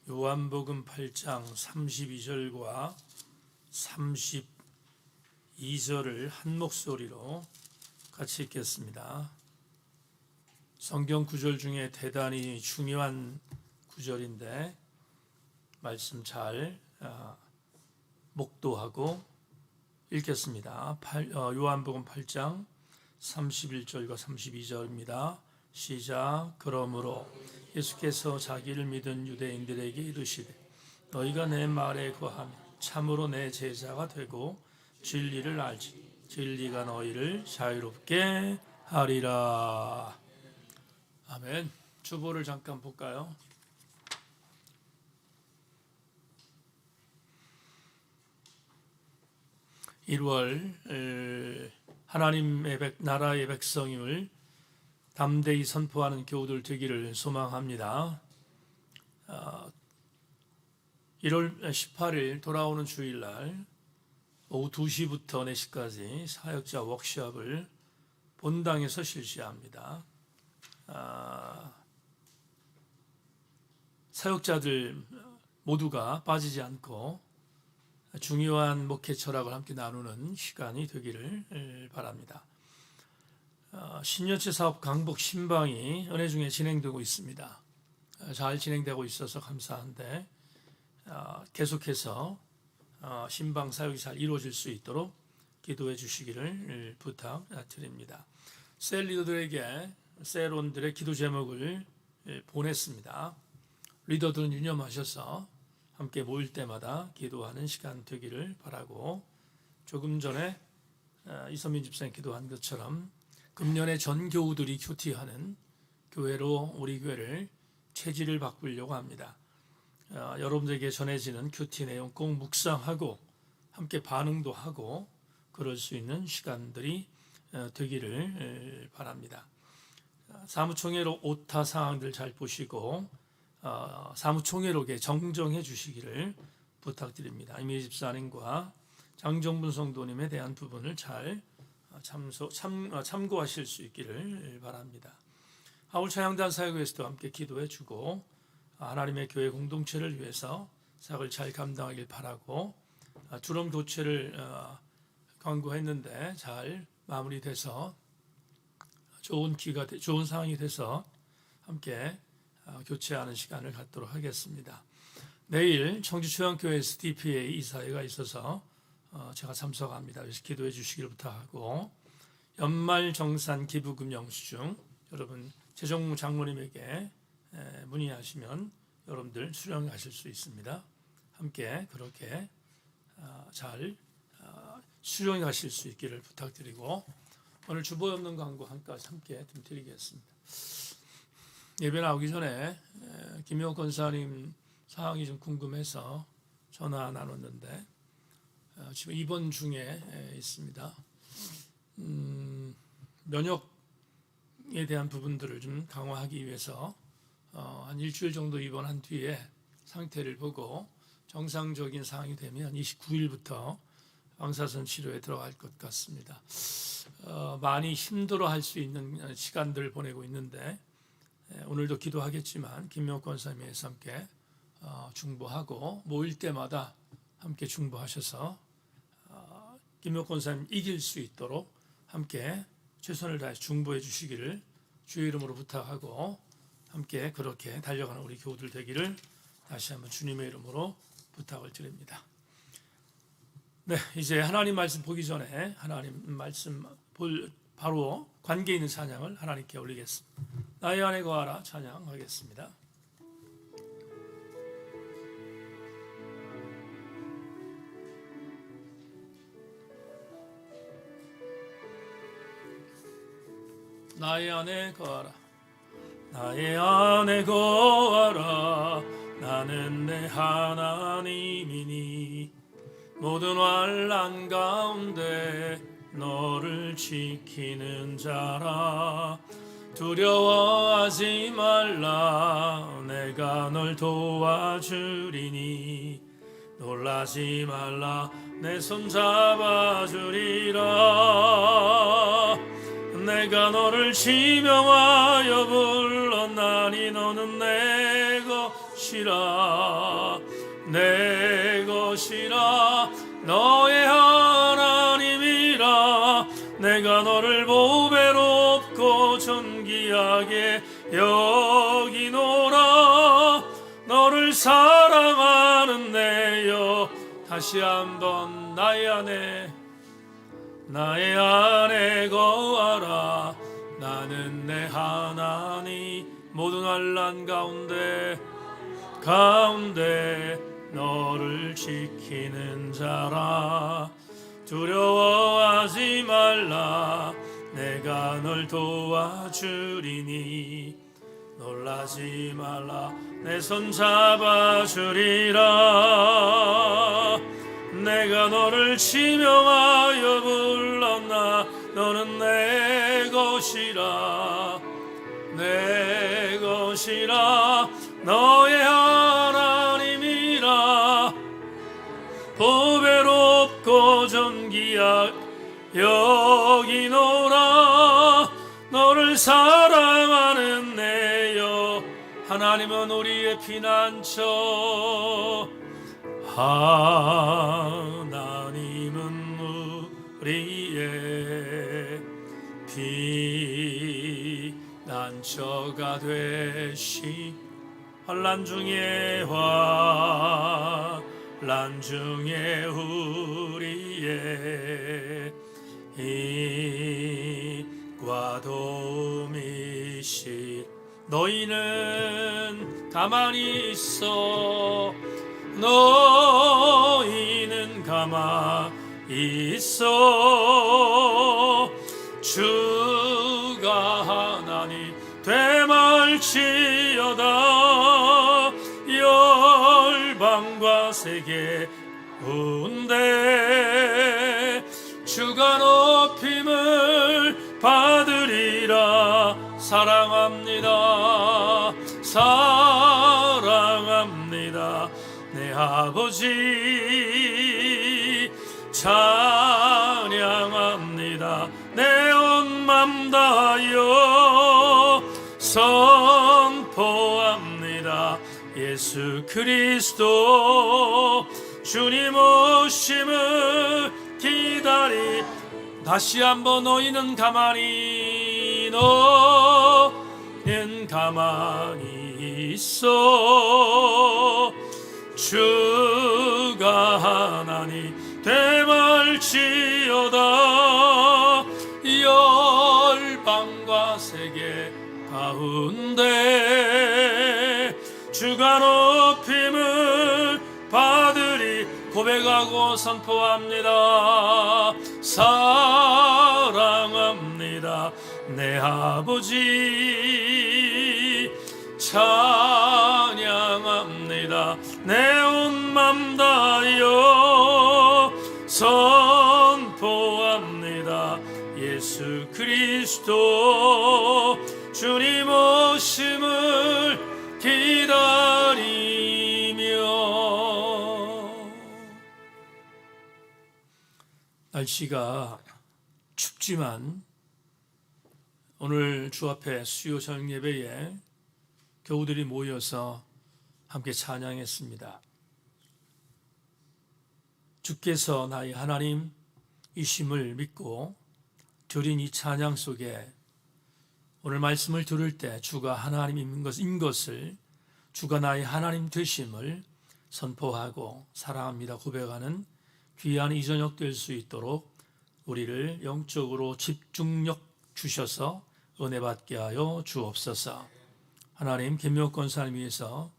요한복음 8장 32절과 32절을 한 목소리로 같이 읽겠습니다. 성경 구절 중에 대단히 중요한 구절인데 말씀 잘 목도하고 읽겠습니다. 요한복음 8장 31절과 32절입니다. 시작. 그러므로 예수께서 자기를 믿은 유대인들에게 이르시되 너희가 내 말에 거하면 참으로 내 제자가 되고 진리를 알지 진리가 너희를 자유롭게 하리라. 아멘. 주보를 잠깐 볼까요? (1월) 하나님의 나라의 백성임을 담대히 선포하는 교우들 되기를 소망합니다. 1월 18일 돌아오는 주일날 오후 2시부터 4시까지 사역자 워크숍을 본당에서 실시합니다. 사역자들 모두가 빠지지 않고 중요한 목회 철학을 함께 나누는 시간이 되기를 바랍니다. 신년체 사업 강북 신방이 은혜 중에 진행되고 있습니다. 잘 진행되고 있어서 감사한데 계속해서 신방 사역이 잘 이루어질 수 있도록 기도해 주시기를 부탁드립니다. 셀 리더들에게 셀원들의 기도 제목을 보냈습니다. 리더들은 유념하셔서 함께 모일 때마다 기도하는 시간 되기를 바라고, 조금 전에 이선민 집사님 기도한 것처럼 금년에 전 교우들이 큐티하는 교회로 우리 교회를 체질을 바꾸려고 합니다. 여러분들에게 전해지는 큐티 내용 꼭 묵상하고 함께 반응도 하고 그럴 수 있는 시간들이 되기를 바랍니다. 사무총회로 오타 사항들 잘 보시고 사무총회록에 정정해 주시기를 부탁드립니다. 이미 집사님과 장정분 성도님에 대한 부분을 잘 참고하실 수 있기를 바랍니다. 하울 찬양단 사역에서도 함께 기도해 주고 하나님의 교회 공동체를 위해서 사역을 잘 감당하길 바라고, 두럼 교체를 강구했는데 잘 마무리돼서 좋은 상황이 돼서 함께 교체하는 시간을 갖도록 하겠습니다. 내일 청주초양교회에서 DPA 이사회가 있어서 제가 참석합니다. 그래서 기도해 주시기를 부탁하고, 연말 정산 기부금 영수증 여러분 재정 장로님에게 문의하시면 여러분들 수령하실 수 있습니다. 함께 그렇게 잘 수령해 가실 수 있기를 부탁드리고, 오늘 주보 없는 광고 한 가지 함께 좀 드리겠습니다. 예배 나오기 전에 김효 권사님 상황이 좀 궁금해서 전화 나눴는데 지금 입원 중에 있습니다. 면역에 대한 부분들을 좀 강화하기 위해서 한 일주일 정도 입원한 뒤에 상태를 보고 정상적인 상황이 되면 29일부터 방사선 치료에 들어갈 것 같습니다. 많이 힘들어할 수 있는 시간들을 보내고 있는데 오늘도 기도하겠지만 김명옥 권사님에서 함께 중보하고 모일 때마다 함께 중보하셔서 김명옥 권사님 이길 수 있도록 함께 최선을 다해 중보해 주시기를 주의 이름으로 부탁하고, 함께 그렇게 달려가는 우리 교우들 되기를 다시 한번 주님의 이름으로 부탁을 드립니다. 네, 이제 하나님 말씀 보기 전에 하나님 말씀 바로 관계 있는 찬양을 하나님께 올리겠습니다. 나의 안에 거하라 찬양하겠습니다. 나의 안에 거하라, 나의 안에 거하라, 나는 내 하나님이니 모든 환난 가운데 너를 지키는 자라. 두려워하지 말라, 내가 널 도와주리니 놀라지 말라, 내 손 잡아주리라. 내가 너를 지명하여 불렀나니 너는 내 것 것이라 내 것이라 너의 하나님이라 내가 너를 보배롭고 존귀하게 여기노라 너를 사랑하는 내여 다시 한번 나의 안에 거하라 나는 내 하나님 모든 환난 가운데 너를 지키는 자라 두려워하지 말라 내가 널 도와주리니 놀라지 말라 내 손 잡아주리라 내가 너를 지명하여 불렀나 너는 내 것이라 너의 하나님이라 보배롭고 존귀하게 여기노라 너를 사랑하는 내여 하나님은 우리의 피난처 하나님은 우리의 피난처가 되시 환난 중에 우리의 힘과 도움이시 너희는 가만히 있어 주가 하나님 되말지어다 열방과 세계 가운데 주가 높임을 받으리라 사랑합니다 내 아버지 찬양합니다 내 온 맘 다하여 선포합니다 예수 그리스도 주님 오심을 기다리 다시 한번 너희는 가만히 있어 주가 하나님 되말지어다 열방과 세계 가운데 주가 높임을 받으리 고백하고 선포합니다 사랑합니다 내 아버지 찬양합니다 내 온 맘 다하여 선포합니다 예수 그리스도 주님 오심을 기다리며 날씨가 춥지만 오늘 주 앞에 수요 저녁 예배에 교우들이 모여서 함께 찬양했습니다. 주께서 나의 하나님이심을 믿고 드린 이 찬양 속에 오늘 말씀을 들을 때 주가 하나님인 것을 주가 나의 하나님 되심을 선포하고 사랑합니다 고백하는 귀한 이 저녁 될 수 있도록 우리를 영적으로 집중력 주셔서 은혜 받게 하여 주옵소서. 하나님 김묘 권사님 위해서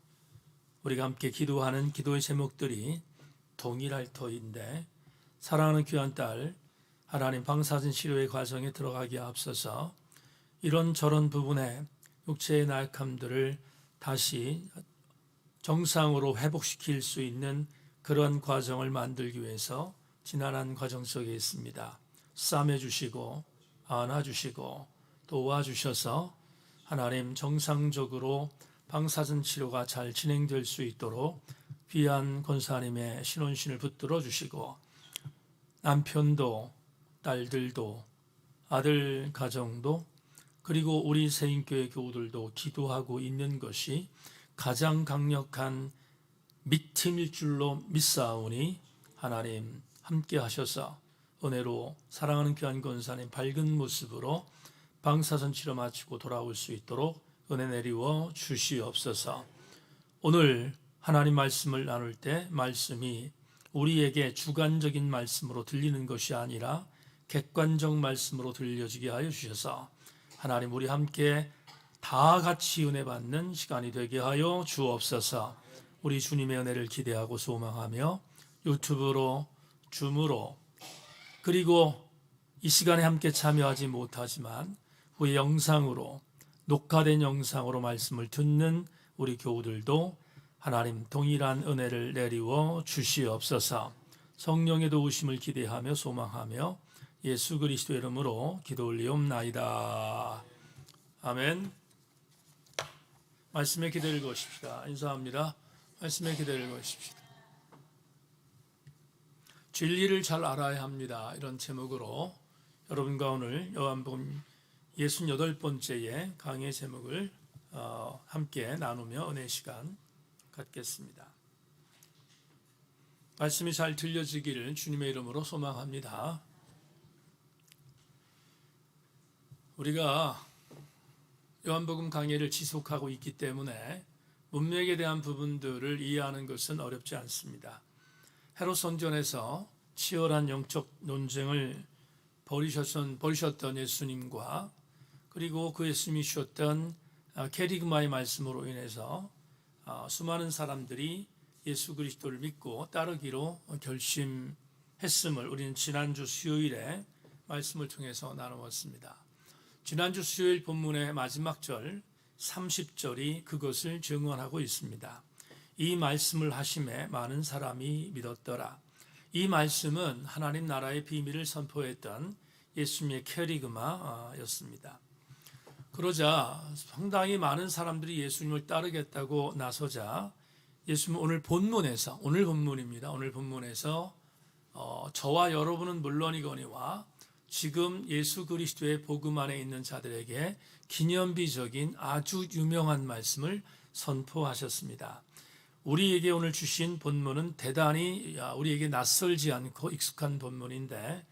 우리가 함께 기도하는 기도의 제목들이 동일할 터인데 사랑하는 귀한 딸 하나님 방사선 치료의 과정에 들어가기에 앞서서 이런저런 부분에 육체의 나약함들을 다시 정상으로 회복시킬 수 있는 그런 과정을 만들기 위해서 지난한 과정 속에 있습니다. 싸매주시고 안아주시고 도와주셔서 하나님 정상적으로 방사선 치료가 잘 진행될 수 있도록 귀한 권사님의 신혼신을 붙들어 주시고 남편도 딸들도 아들 가정도 그리고 우리 세인교회 교우들도 기도하고 있는 것이 가장 강력한 밑팀일 줄로 믿사오니 하나님 함께 하셔서 은혜로 사랑하는 귀한 권사님 밝은 모습으로 방사선 치료 마치고 돌아올 수 있도록 은혜 내리워 주시옵소서. 오늘 하나님 말씀을 나눌 때 말씀이 우리에게 주관적인 말씀으로 들리는 것이 아니라 객관적 말씀으로 들려지게 하여 주셔서 하나님 우리 함께 다 같이 은혜 받는 시간이 되게 하여 주옵소서. 우리 주님의 은혜를 기대하고 소망하며 유튜브로, 줌으로, 그리고 이 시간에 함께 참여하지 못하지만 후에 영상으로, 녹화된 영상으로 말씀을 듣는 우리 교우들도 하나님 동일한 은혜를 내리워 주시옵소서. 성령의 도우심을 기대하며 소망하며 예수 그리스도의 이름으로 기도 올리옵나이다. 아멘. 말씀에 기대를 거십시다. 인사합니다. 말씀에 기대를 거십시다. 진리를 잘 알아야 합니다. 이런 제목으로 여러분과 오늘 요한복음 68번째의 강의 제목을 함께 나누며 은혜 시간 갖겠습니다. 말씀이 잘 들려지기를 주님의 이름으로 소망합니다. 우리가 요한복음 강의를 지속하고 있기 때문에 문맥에 대한 부분들을 이해하는 것은 어렵지 않습니다. 헤롯 선전에서 치열한 영적 논쟁을 벌이셨던 예수님과 그리고 그 예수님이 주셨던 캐리그마의 말씀으로 인해서 수많은 사람들이 예수 그리스도를 믿고 따르기로 결심했음을 우리는 지난주 수요일에 말씀을 통해서 나누었습니다. 지난주 수요일 본문의 마지막 절 30절이 그것을 증언하고 있습니다. 이 말씀을 하심에 많은 사람이 믿었더라. 이 말씀은 하나님 나라의 비밀을 선포했던 예수님의 캐리그마였습니다. 그러자 상당히 많은 사람들이 예수님을 따르겠다고 나서자 예수님은 오늘 본문입니다. 오늘 본문에서 저와 여러분은 물론이거니와 지금 예수 그리스도의 복음 안에 있는 자들에게 기념비적인 아주 유명한 말씀을 선포하셨습니다. 우리에게 오늘 주신 본문은 대단히 우리에게 낯설지 않고 익숙한 본문인데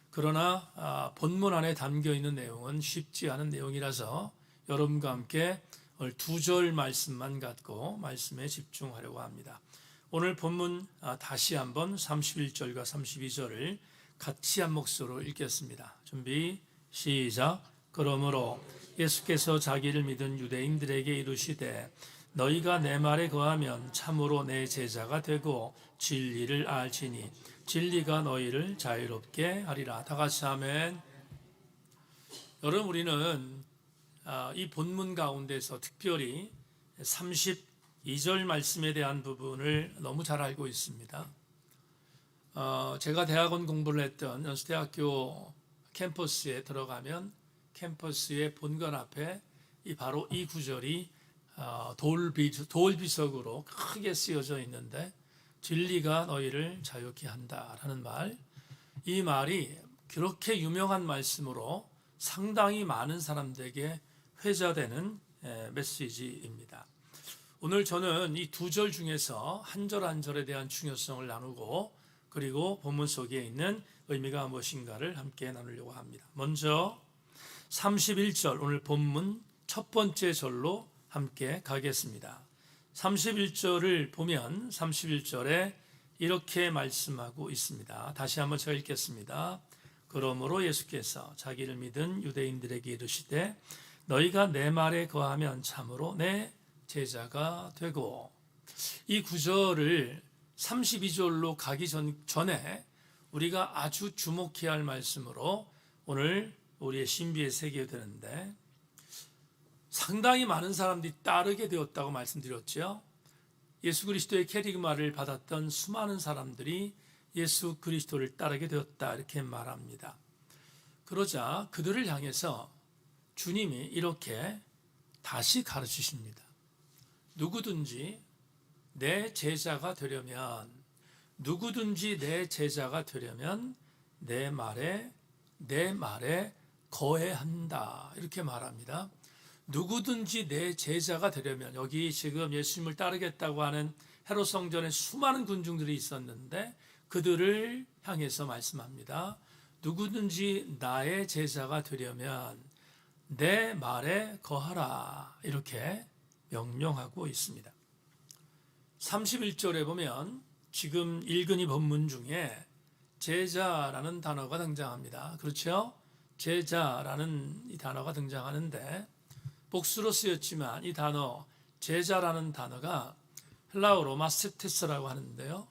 그러나 본문 안에 담겨있는 내용은 쉽지 않은 내용이라서 여러분과 함께 오늘 2절 말씀만 갖고 말씀에 집중하려고 합니다. 오늘 본문 다시 한번 31절과 32절을 같이 한 목소리로 읽겠습니다. 준비 시작. 그러므로 예수께서 자기를 믿은 유대인들에게 이르시되 너희가 내 말에 거하면 참으로 내 제자가 되고 진리를 알지니 진리가 너희를 자유롭게 하리라. 다 같이 아멘. 여러분 우리는 이 본문 가운데서 특별히 32절 말씀에 대한 부분을 너무 잘 알고 있습니다. 제가 대학원 공부를 했던 연수대학교 캠퍼스에 들어가면 캠퍼스의 본관 앞에 바로 이 구절이 돌비석으로 크게 쓰여져 있는데 진리가 너희를 자유케 한다라는 말, 이 말이 그렇게 유명한 말씀으로 상당히 많은 사람들에게 회자되는 메시지입니다. 오늘 저는 이 2절 중에서 한 절 한 절에 대한 중요성을 나누고 그리고 본문 속에 있는 의미가 무엇인가를 함께 나누려고 합니다. 먼저 31절 오늘 본문 첫 번째 절로 함께 가겠습니다. 31절을 보면 31절에 이렇게 말씀하고 있습니다. 다시 한번 제가 읽겠습니다. 그러므로 예수께서 자기를 믿은 유대인들에게 이르시되 너희가 내 말에 거하면 참으로 내 제자가 되고, 이 구절을 32절로 가기 전에 우리가 아주 주목해야 할 말씀으로 오늘 우리의 신비에 새겨야 되는데, 상당히 많은 사람들이 따르게 되었다고 말씀드렸죠. 예수 그리스도의 캐리그마를 받았던 수많은 사람들이 예수 그리스도를 따르게 되었다 이렇게 말합니다. 그러자 그들을 향해서 주님이 이렇게 다시 가르치십니다. 누구든지 내 제자가 되려면 내 말에 거해야 한다 이렇게 말합니다. 누구든지 내 제자가 되려면, 여기 지금 예수님을 따르겠다고 하는 헤롯 성전에 수많은 군중들이 있었는데 그들을 향해서 말씀합니다. 누구든지 나의 제자가 되려면 내 말에 거하라, 이렇게 명령하고 있습니다. 31절에 보면 지금 읽은 이 본문 중에 제자라는 단어가 등장합니다. 그렇죠? 제자라는 이 단어가 등장하는데 복수로 쓰였지만 이 단어 제자라는 단어가 헬라어로 마세테스라고 하는데요.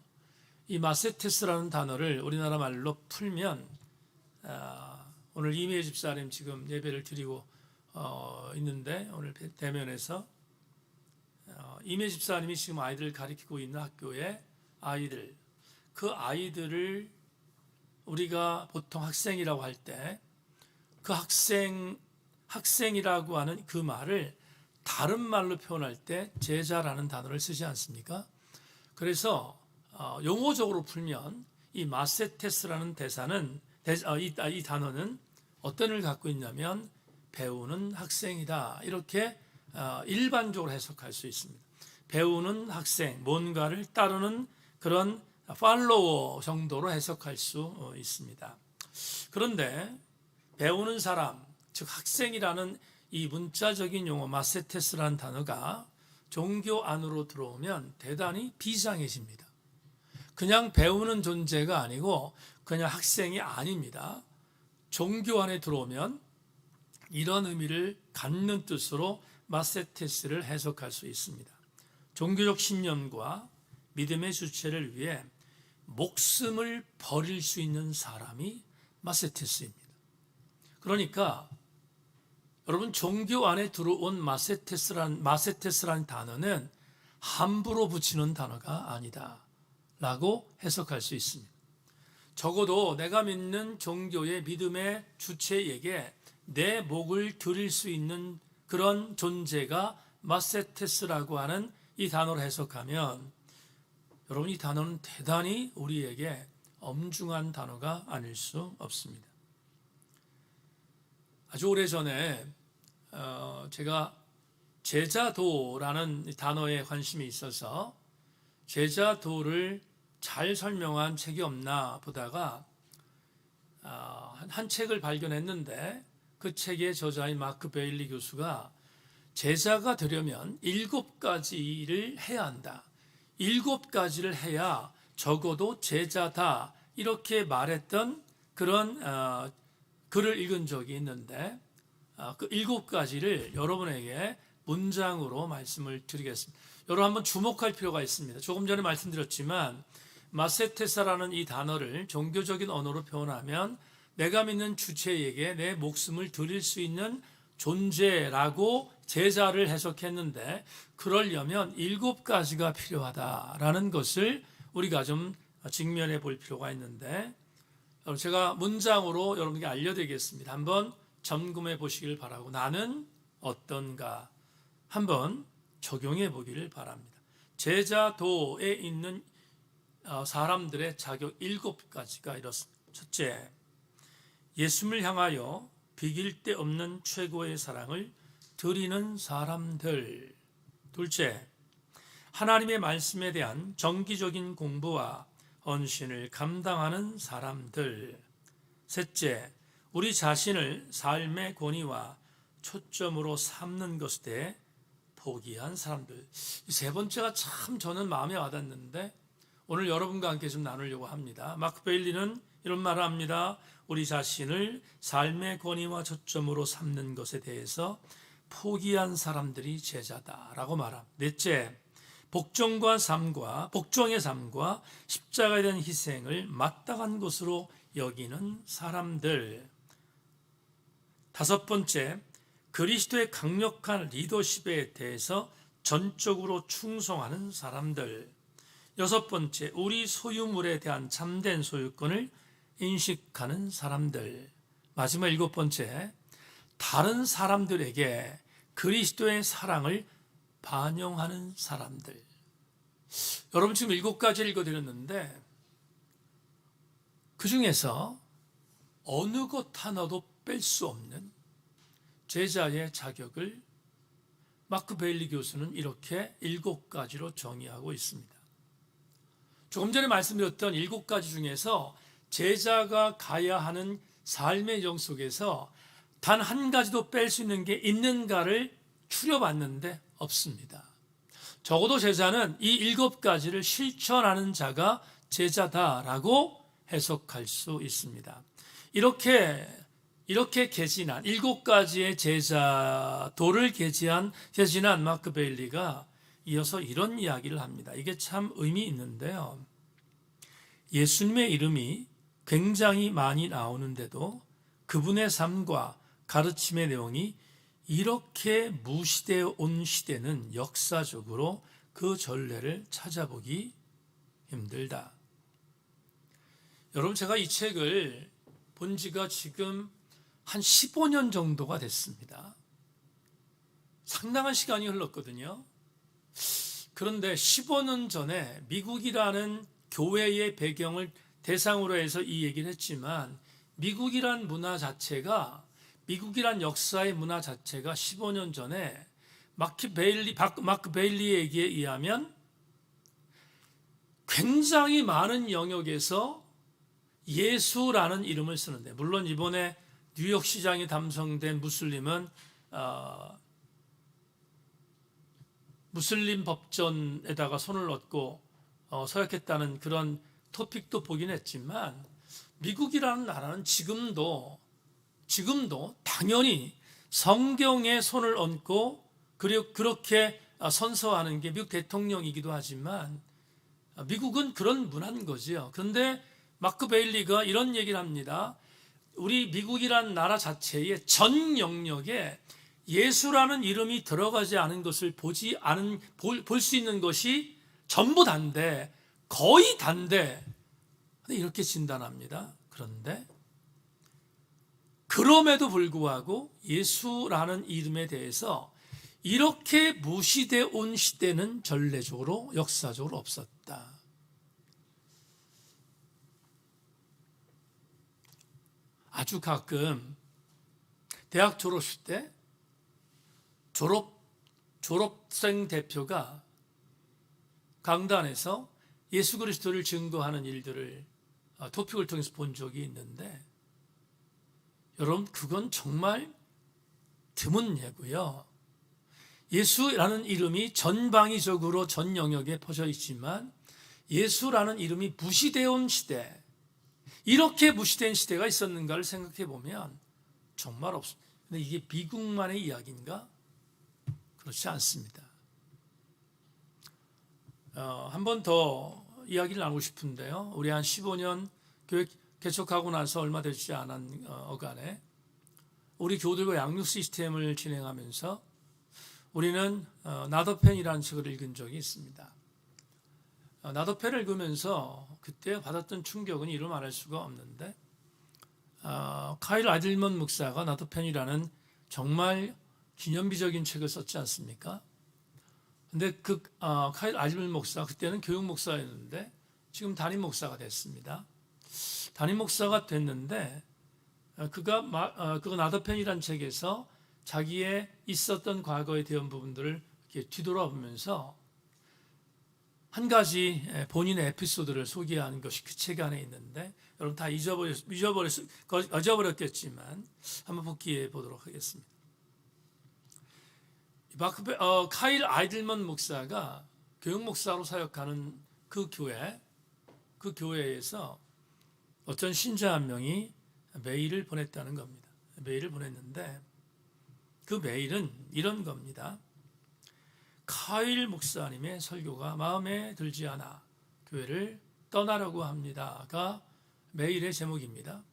이 마세테스라는 단어를 우리나라 말로 풀면 오늘 이미혜 집사님 지금 예배를 드리고 있는데 오늘 대면에서 이미혜 집사님이 지금 아이들을 가르치고 있는 학교의 아이들, 그 아이들을 우리가 보통 학생이라고 할 때 그 학생이라고 하는 그 말을 다른 말로 표현할 때 제자라는 단어를 쓰지 않습니까? 그래서 용어적으로 풀면 이 마세테스라는 이 단어는 어떤 의미를 갖고 있냐면 배우는 학생이다, 이렇게 일반적으로 해석할 수 있습니다. 배우는 학생, 뭔가를 따르는 그런 팔로워 정도로 해석할 수 있습니다. 그런데 배우는 사람, 즉 학생이라는 이 문자적인 용어 마세테스라는 단어가 종교 안으로 들어오면 대단히 비장해집니다. 그냥 배우는 존재가 아니고 그냥 학생이 아닙니다. 종교 안에 들어오면 이런 의미를 갖는 뜻으로 마세테스를 해석할 수 있습니다. 종교적 신념과 믿음의 주체를 위해 목숨을 버릴 수 있는 사람이 마세테스입니다. 그러니까 여러분, 종교 안에 들어온 마세테스라는 단어는 함부로 붙이는 단어가 아니다 라고 해석할 수 있습니다. 적어도 내가 믿는 종교의 믿음의 주체에게 내 목을 드릴 수 있는 그런 존재가 마세테스라고 하는 이 단어로 해석하면 여러분, 이 단어는 대단히 우리에게 엄중한 단어가 아닐 수 없습니다. 아주 오래전에 제가 제자도라는 단어에 관심이 있어서 제자도를 잘 설명한 책이 없나 보다가 한 책을 발견했는데 그 책의 저자인 마크 베일리 교수가 제자가 되려면 7가지를 해야 한다. 7가지를 해야 적어도 제자다, 이렇게 말했던 그런 글을 읽은 적이 있는데 그 7가지를 여러분에게 문장으로 말씀을 드리겠습니다. 여러분 한번 주목할 필요가 있습니다. 조금 전에 말씀드렸지만 마세테사라는 이 단어를 종교적인 언어로 표현하면 내가 믿는 주체에게 내 목숨을 드릴 수 있는 존재라고 제자를 해석했는데 그러려면 7가지가 필요하다라는 것을 우리가 좀 직면해 볼 필요가 있는데 제가 문장으로 여러분께 알려드리겠습니다. 한번 점검해 보시길 바라고 나는 어떤가 한번 적용해 보기를 바랍니다. 제자도에 있는 사람들의 자격 7가지가 이렇습니다. 첫째, 예수님을 향하여 비길 데 없는 최고의 사랑을 드리는 사람들. 둘째, 하나님의 말씀에 대한 정기적인 공부와 헌신을 감당하는 사람들. 셋째, 우리 자신을 삶의 권위와 초점으로 삼는 것에 포기한 사람들. 이 세 번째가 참 저는 마음에 와닿는데 오늘 여러분과 함께 좀 나누려고 합니다. 마크 베일리는 이런 말을 합니다. 우리 자신을 삶의 권위와 초점으로 삼는 것에 대해서 포기한 사람들이 제자다라고 말합니다. 넷째, 복종의 삶과 십자가에 대한 희생을 마땅한 것으로 여기는 사람들. 다섯 번째, 그리스도의 강력한 리더십에 대해서 전적으로 충성하는 사람들. 여섯 번째, 우리 소유물에 대한 참된 소유권을 인식하는 사람들. 마지막 7번째, 다른 사람들에게 그리스도의 사랑을 반영하는 사람들. 여러분 지금 7가지 읽어드렸는데 그 중에서 어느 것 하나도 뺄 수 없는 제자의 자격을 마크 베일리 교수는 이렇게 7가지로 정의하고 있습니다. 조금 전에 말씀드렸던 7가지 중에서 제자가 가야 하는 삶의 영 속에서 단 한 가지도 뺄 수 있는 게 있는가를 추려봤는데 없습니다. 적어도 제자는 이 7가지를 실천하는 자가 제자다라고 해석할 수 있습니다. 이렇게 개진한 7가지의 제자도를 개진한 마크 베일리가 이어서 이런 이야기를 합니다. 이게 참 의미 있는데요. 예수님의 이름이 굉장히 많이 나오는데도 그분의 삶과 가르침의 내용이 이렇게 무시되어 온 시대는 역사적으로 그 전례를 찾아보기 힘들다. 여러분, 제가 이 책을 본 지가 지금 한 15년 정도가 됐습니다. 상당한 시간이 흘렀거든요. 그런데 15년 전에 미국이라는 교회의 배경을 대상으로 해서 이 얘기를 했지만 미국이란 문화 자체가, 미국이란 역사의 문화 자체가 15년 전에 마크 베일리의 얘기에 의하면 굉장히 많은 영역에서 예수라는 이름을 쓰는데, 물론 이번에 뉴욕 시장에 담성된 무슬림은 무슬림 법전에다가 손을 얹고 서약했다는 그런 토픽도 보긴 했지만, 미국이라는 나라는 지금도 당연히 성경에 손을 얹고 그렇게 선서하는 게 미국 대통령이기도 하지만 미국은 그런 문화인 거죠. 그런데 마크 베일리가 이런 얘기를 합니다. 우리 미국이란 나라 자체의 전 영역에 예수라는 이름이 들어가지 않은 것을 볼 수 있는 것이 전부 단데, 거의 단데, 이렇게 진단합니다. 그런데 그럼에도 불구하고 예수라는 이름에 대해서 이렇게 무시되어 온 시대는 전례적으로, 역사적으로 없었다. 아주 가끔 대학 졸업식 때 졸업생 대표가 강단에서 예수 그리스도를 증거하는 일들을 토픽을 통해서 본 적이 있는데, 여러분, 그건 정말 드문 예고요. 예수라는 이름이 전방위적으로 전 영역에 퍼져 있지만 예수라는 이름이 무시되어 온 시대, 이렇게 무시된 시대가 있었는가를 생각해 보면 정말 없습니다. 근데 이게 미국만의 이야기인가? 그렇지 않습니다. 한 번 더 이야기를 나누고 싶은데요. 우리 한 15년 교회 개척하고 나서 얼마 되지 않은 어간에 우리 교우들과 양육 시스템을 진행하면서 우리는 나더펜이라는 책을 읽은 적이 있습니다. 나더펜을 읽으면서 그때 받았던 충격은 이루 말할 수가 없는데, 카일 아들먼 목사가 나더펜이라는 정말 기념비적인 책을 썼지 않습니까? 근데 카일 아들먼 목사, 그때는 교육 목사였는데 지금 담임 목사가 됐습니다. 담임 목사가 됐는데 그가 나더펜이라는 책에서 자기의 있었던 과거에 대한 부분들을 이렇게 뒤돌아보면서 한 가지 본인의 에피소드를 소개하는 것이 그 책 안에 있는데, 여러분 다 잊어버렸겠지만 한번 복기해 보도록 하겠습니다. 카일 아이들먼 목사가 교육 목사로 사역하는 그 교회에서 어떤 신자 한 명이 메일을 보냈다는 겁니다. 메일을 보냈는데 그 메일은 이런 겁니다. 카일 목사님의 설교가 마음에 들지 않아 교회를 떠나려고 합니다가 메일의 제목입니다.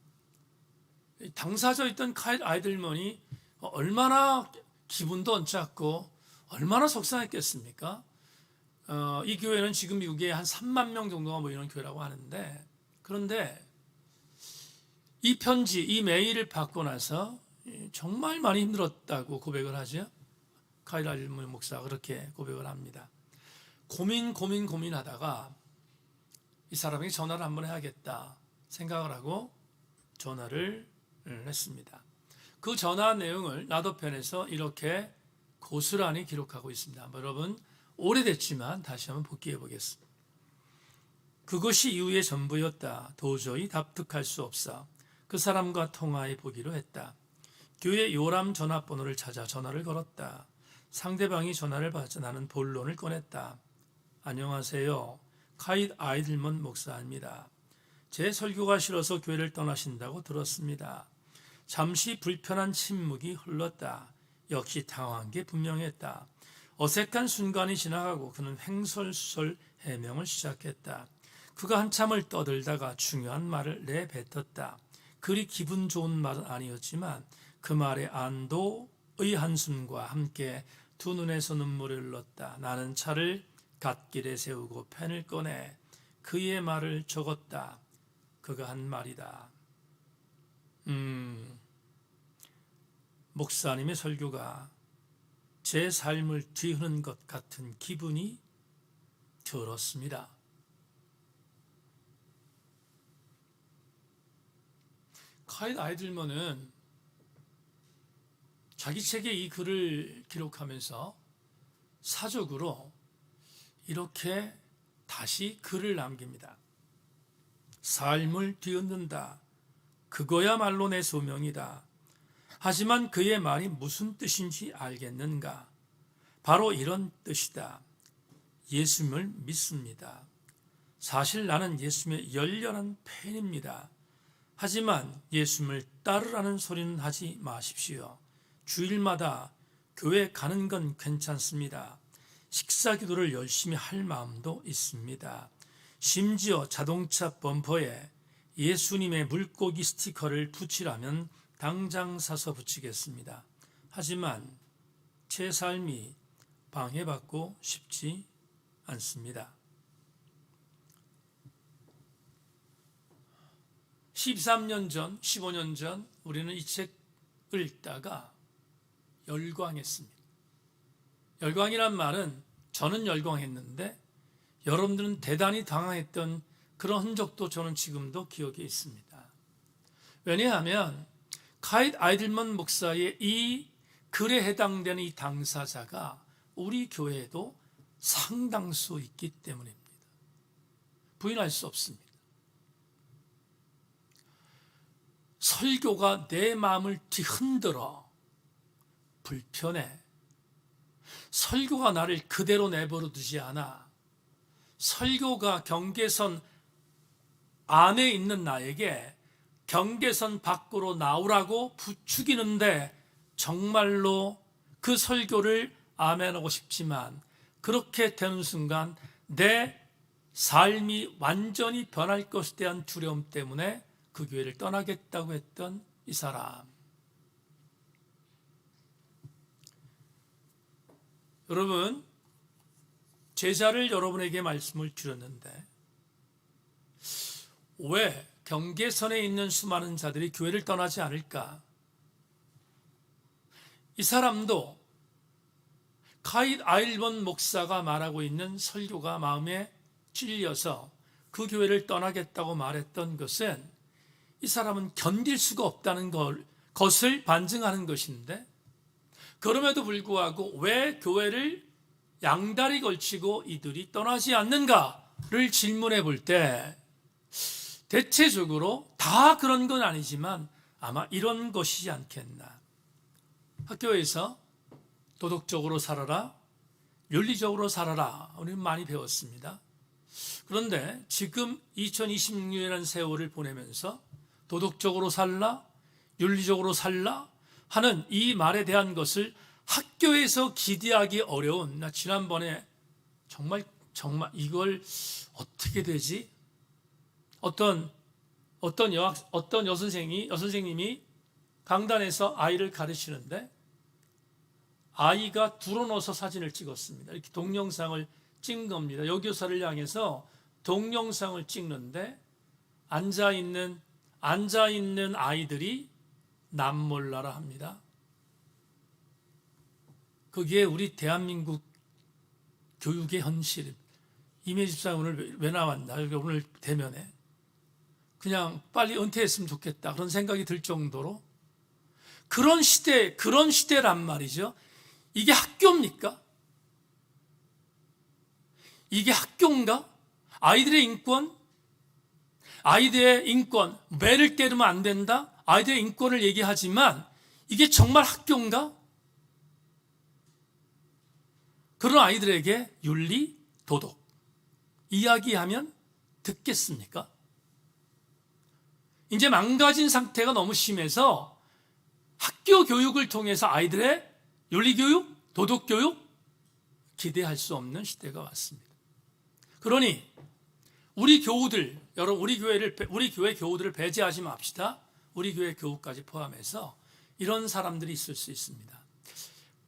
당사자 있던 카일 아이들먼이 얼마나 기분도 언짢고 얼마나 속상했겠습니까? 이 교회는 지금 미국에 한 3만 명 정도가 모이는 교회라고 하는데, 그런데 이 편지, 이 메일을 받고 나서 정말 많이 힘들었다고 고백을 하죠. 카일 아이들먼 목사가 그렇게 고백을 합니다. 고민하다가 이 사람에게 전화를 한번 해야겠다 생각을 하고 전화를 했습니다. 그 전화 내용을 나더펜에서 이렇게 고스란히 기록하고 있습니다. 여러분, 오래됐지만 다시 한번 복기해 보겠습니다. 그것이 이후의 전부였다. 도저히 답득할 수 없어 그 사람과 통화해 보기로 했다. 교회 요람 전화번호를 찾아 전화를 걸었다. 상대방이 전화를 받자 나는 본론을 꺼냈다. 안녕하세요. 카이드 아이들먼 목사입니다. 제 설교가 싫어서 교회를 떠나신다고 들었습니다. 잠시 불편한 침묵이 흘렀다. 역시 당황한 게 분명했다. 어색한 순간이 지나가고 그는 횡설수설 해명을 시작했다. 그가 한참을 떠들다가 중요한 말을 내뱉었다. 그리 기분 좋은 말은 아니었지만 그 말에 안도의 한숨과 함께 두 눈에서 눈물이 흘렀다. 나는 차를 갓길에 세우고 펜을 꺼내 그의 말을 적었다. 그가 한 말이다. 목사님의 설교가 제 삶을 뒤흔든 것 같은 기분이 들었습니다. 카이드 아이들먼은 자기 책에 이 글을 기록하면서 사적으로 이렇게 다시 글을 남깁니다. 삶을 뒤흔든다. 그거야말로 내 소명이다. 하지만 그의 말이 무슨 뜻인지 알겠는가? 바로 이런 뜻이다. 예수님을 믿습니다. 사실 나는 예수님의 열렬한 팬입니다. 하지만 예수님을 따르라는 소리는 하지 마십시오. 주일마다 교회 가는 건 괜찮습니다. 식사 기도를 열심히 할 마음도 있습니다. 심지어 자동차 범퍼에 예수님의 물고기 스티커를 붙이라면 당장 사서 붙이겠습니다. 하지만 제 삶이 방해받고 싶지 않습니다. 13년 전, 15년 전 우리는 이 책을 읽다가 열광했습니다. 열광이란 말은 저는 열광했는데 여러분들은 대단히 당황했던 그런 흔적도 저는 지금도 기억에 있습니다. 왜냐하면 카이드 아이들먼 목사의 이 글에 해당되는 이 당사자가 우리 교회에도 상당수 있기 때문입니다. 부인할 수 없습니다. 설교가 내 마음을 뒤흔들어 불편해. 설교가 나를 그대로 내버려 두지 않아. 설교가 경계선 안에 있는 나에게 경계선 밖으로 나오라고 부추기는데 정말로 그 설교를 아멘하고 싶지만 그렇게 되는 순간 내 삶이 완전히 변할 것에 대한 두려움 때문에 그 교회를 떠나겠다고 했던 이 사람. 여러분, 제자를 여러분에게 말씀을 드렸는데 왜 경계선에 있는 수많은 자들이 교회를 떠나지 않을까? 이 사람도 카이드 아이들먼 목사가 말하고 있는 설교가 마음에 찔려서 그 교회를 떠나겠다고 말했던 것은 이 사람은 견딜 수가 없다는 것을 반증하는 것인데 그럼에도 불구하고 왜 교회를 양다리 걸치고 이들이 떠나지 않는가를 질문해 볼 때 대체적으로 다 그런 건 아니지만 아마 이런 것이지 않겠나. 학교에서 도덕적으로 살아라, 윤리적으로 살아라 우리는 많이 배웠습니다. 그런데 지금 2026년이라는 세월을 보내면서 도덕적으로 살라, 윤리적으로 살라 하는 이 말에 대한 것을 학교에서 기대하기 어려운, 나 지난번에 정말 이걸 어떻게 되지? 어떤 여선생님이 강단에서 아이를 가르치는데 아이가 둘러누워서 사진을 찍었습니다. 이렇게 동영상을 찍은 겁니다. 여교사를 향해서 동영상을 찍는데 앉아있는 아이들이 남몰라라 합니다. 그게 우리 대한민국 교육의 현실. 이메 집사님 오늘 왜 나왔나? 여기 오늘 대면에. 그냥 빨리 은퇴했으면 좋겠다. 그런 생각이 들 정도로 그런 시대란 말이죠. 이게 학교입니까? 이게 학교인가? 아이들의 인권, 매를 때리면 안 된다. 아이들의 인권을 얘기하지만 이게 정말 학교인가? 그런 아이들에게 윤리, 도덕 이야기하면 듣겠습니까? 이제 망가진 상태가 너무 심해서 학교 교육을 통해서 아이들의 윤리 교육, 도덕 교육 기대할 수 없는 시대가 왔습니다. 그러니 우리 교우들, 여러분 우리 교회 교우들을 배제하지 맙시다. 우리 교회 교우까지 포함해서 이런 사람들이 있을 수 있습니다.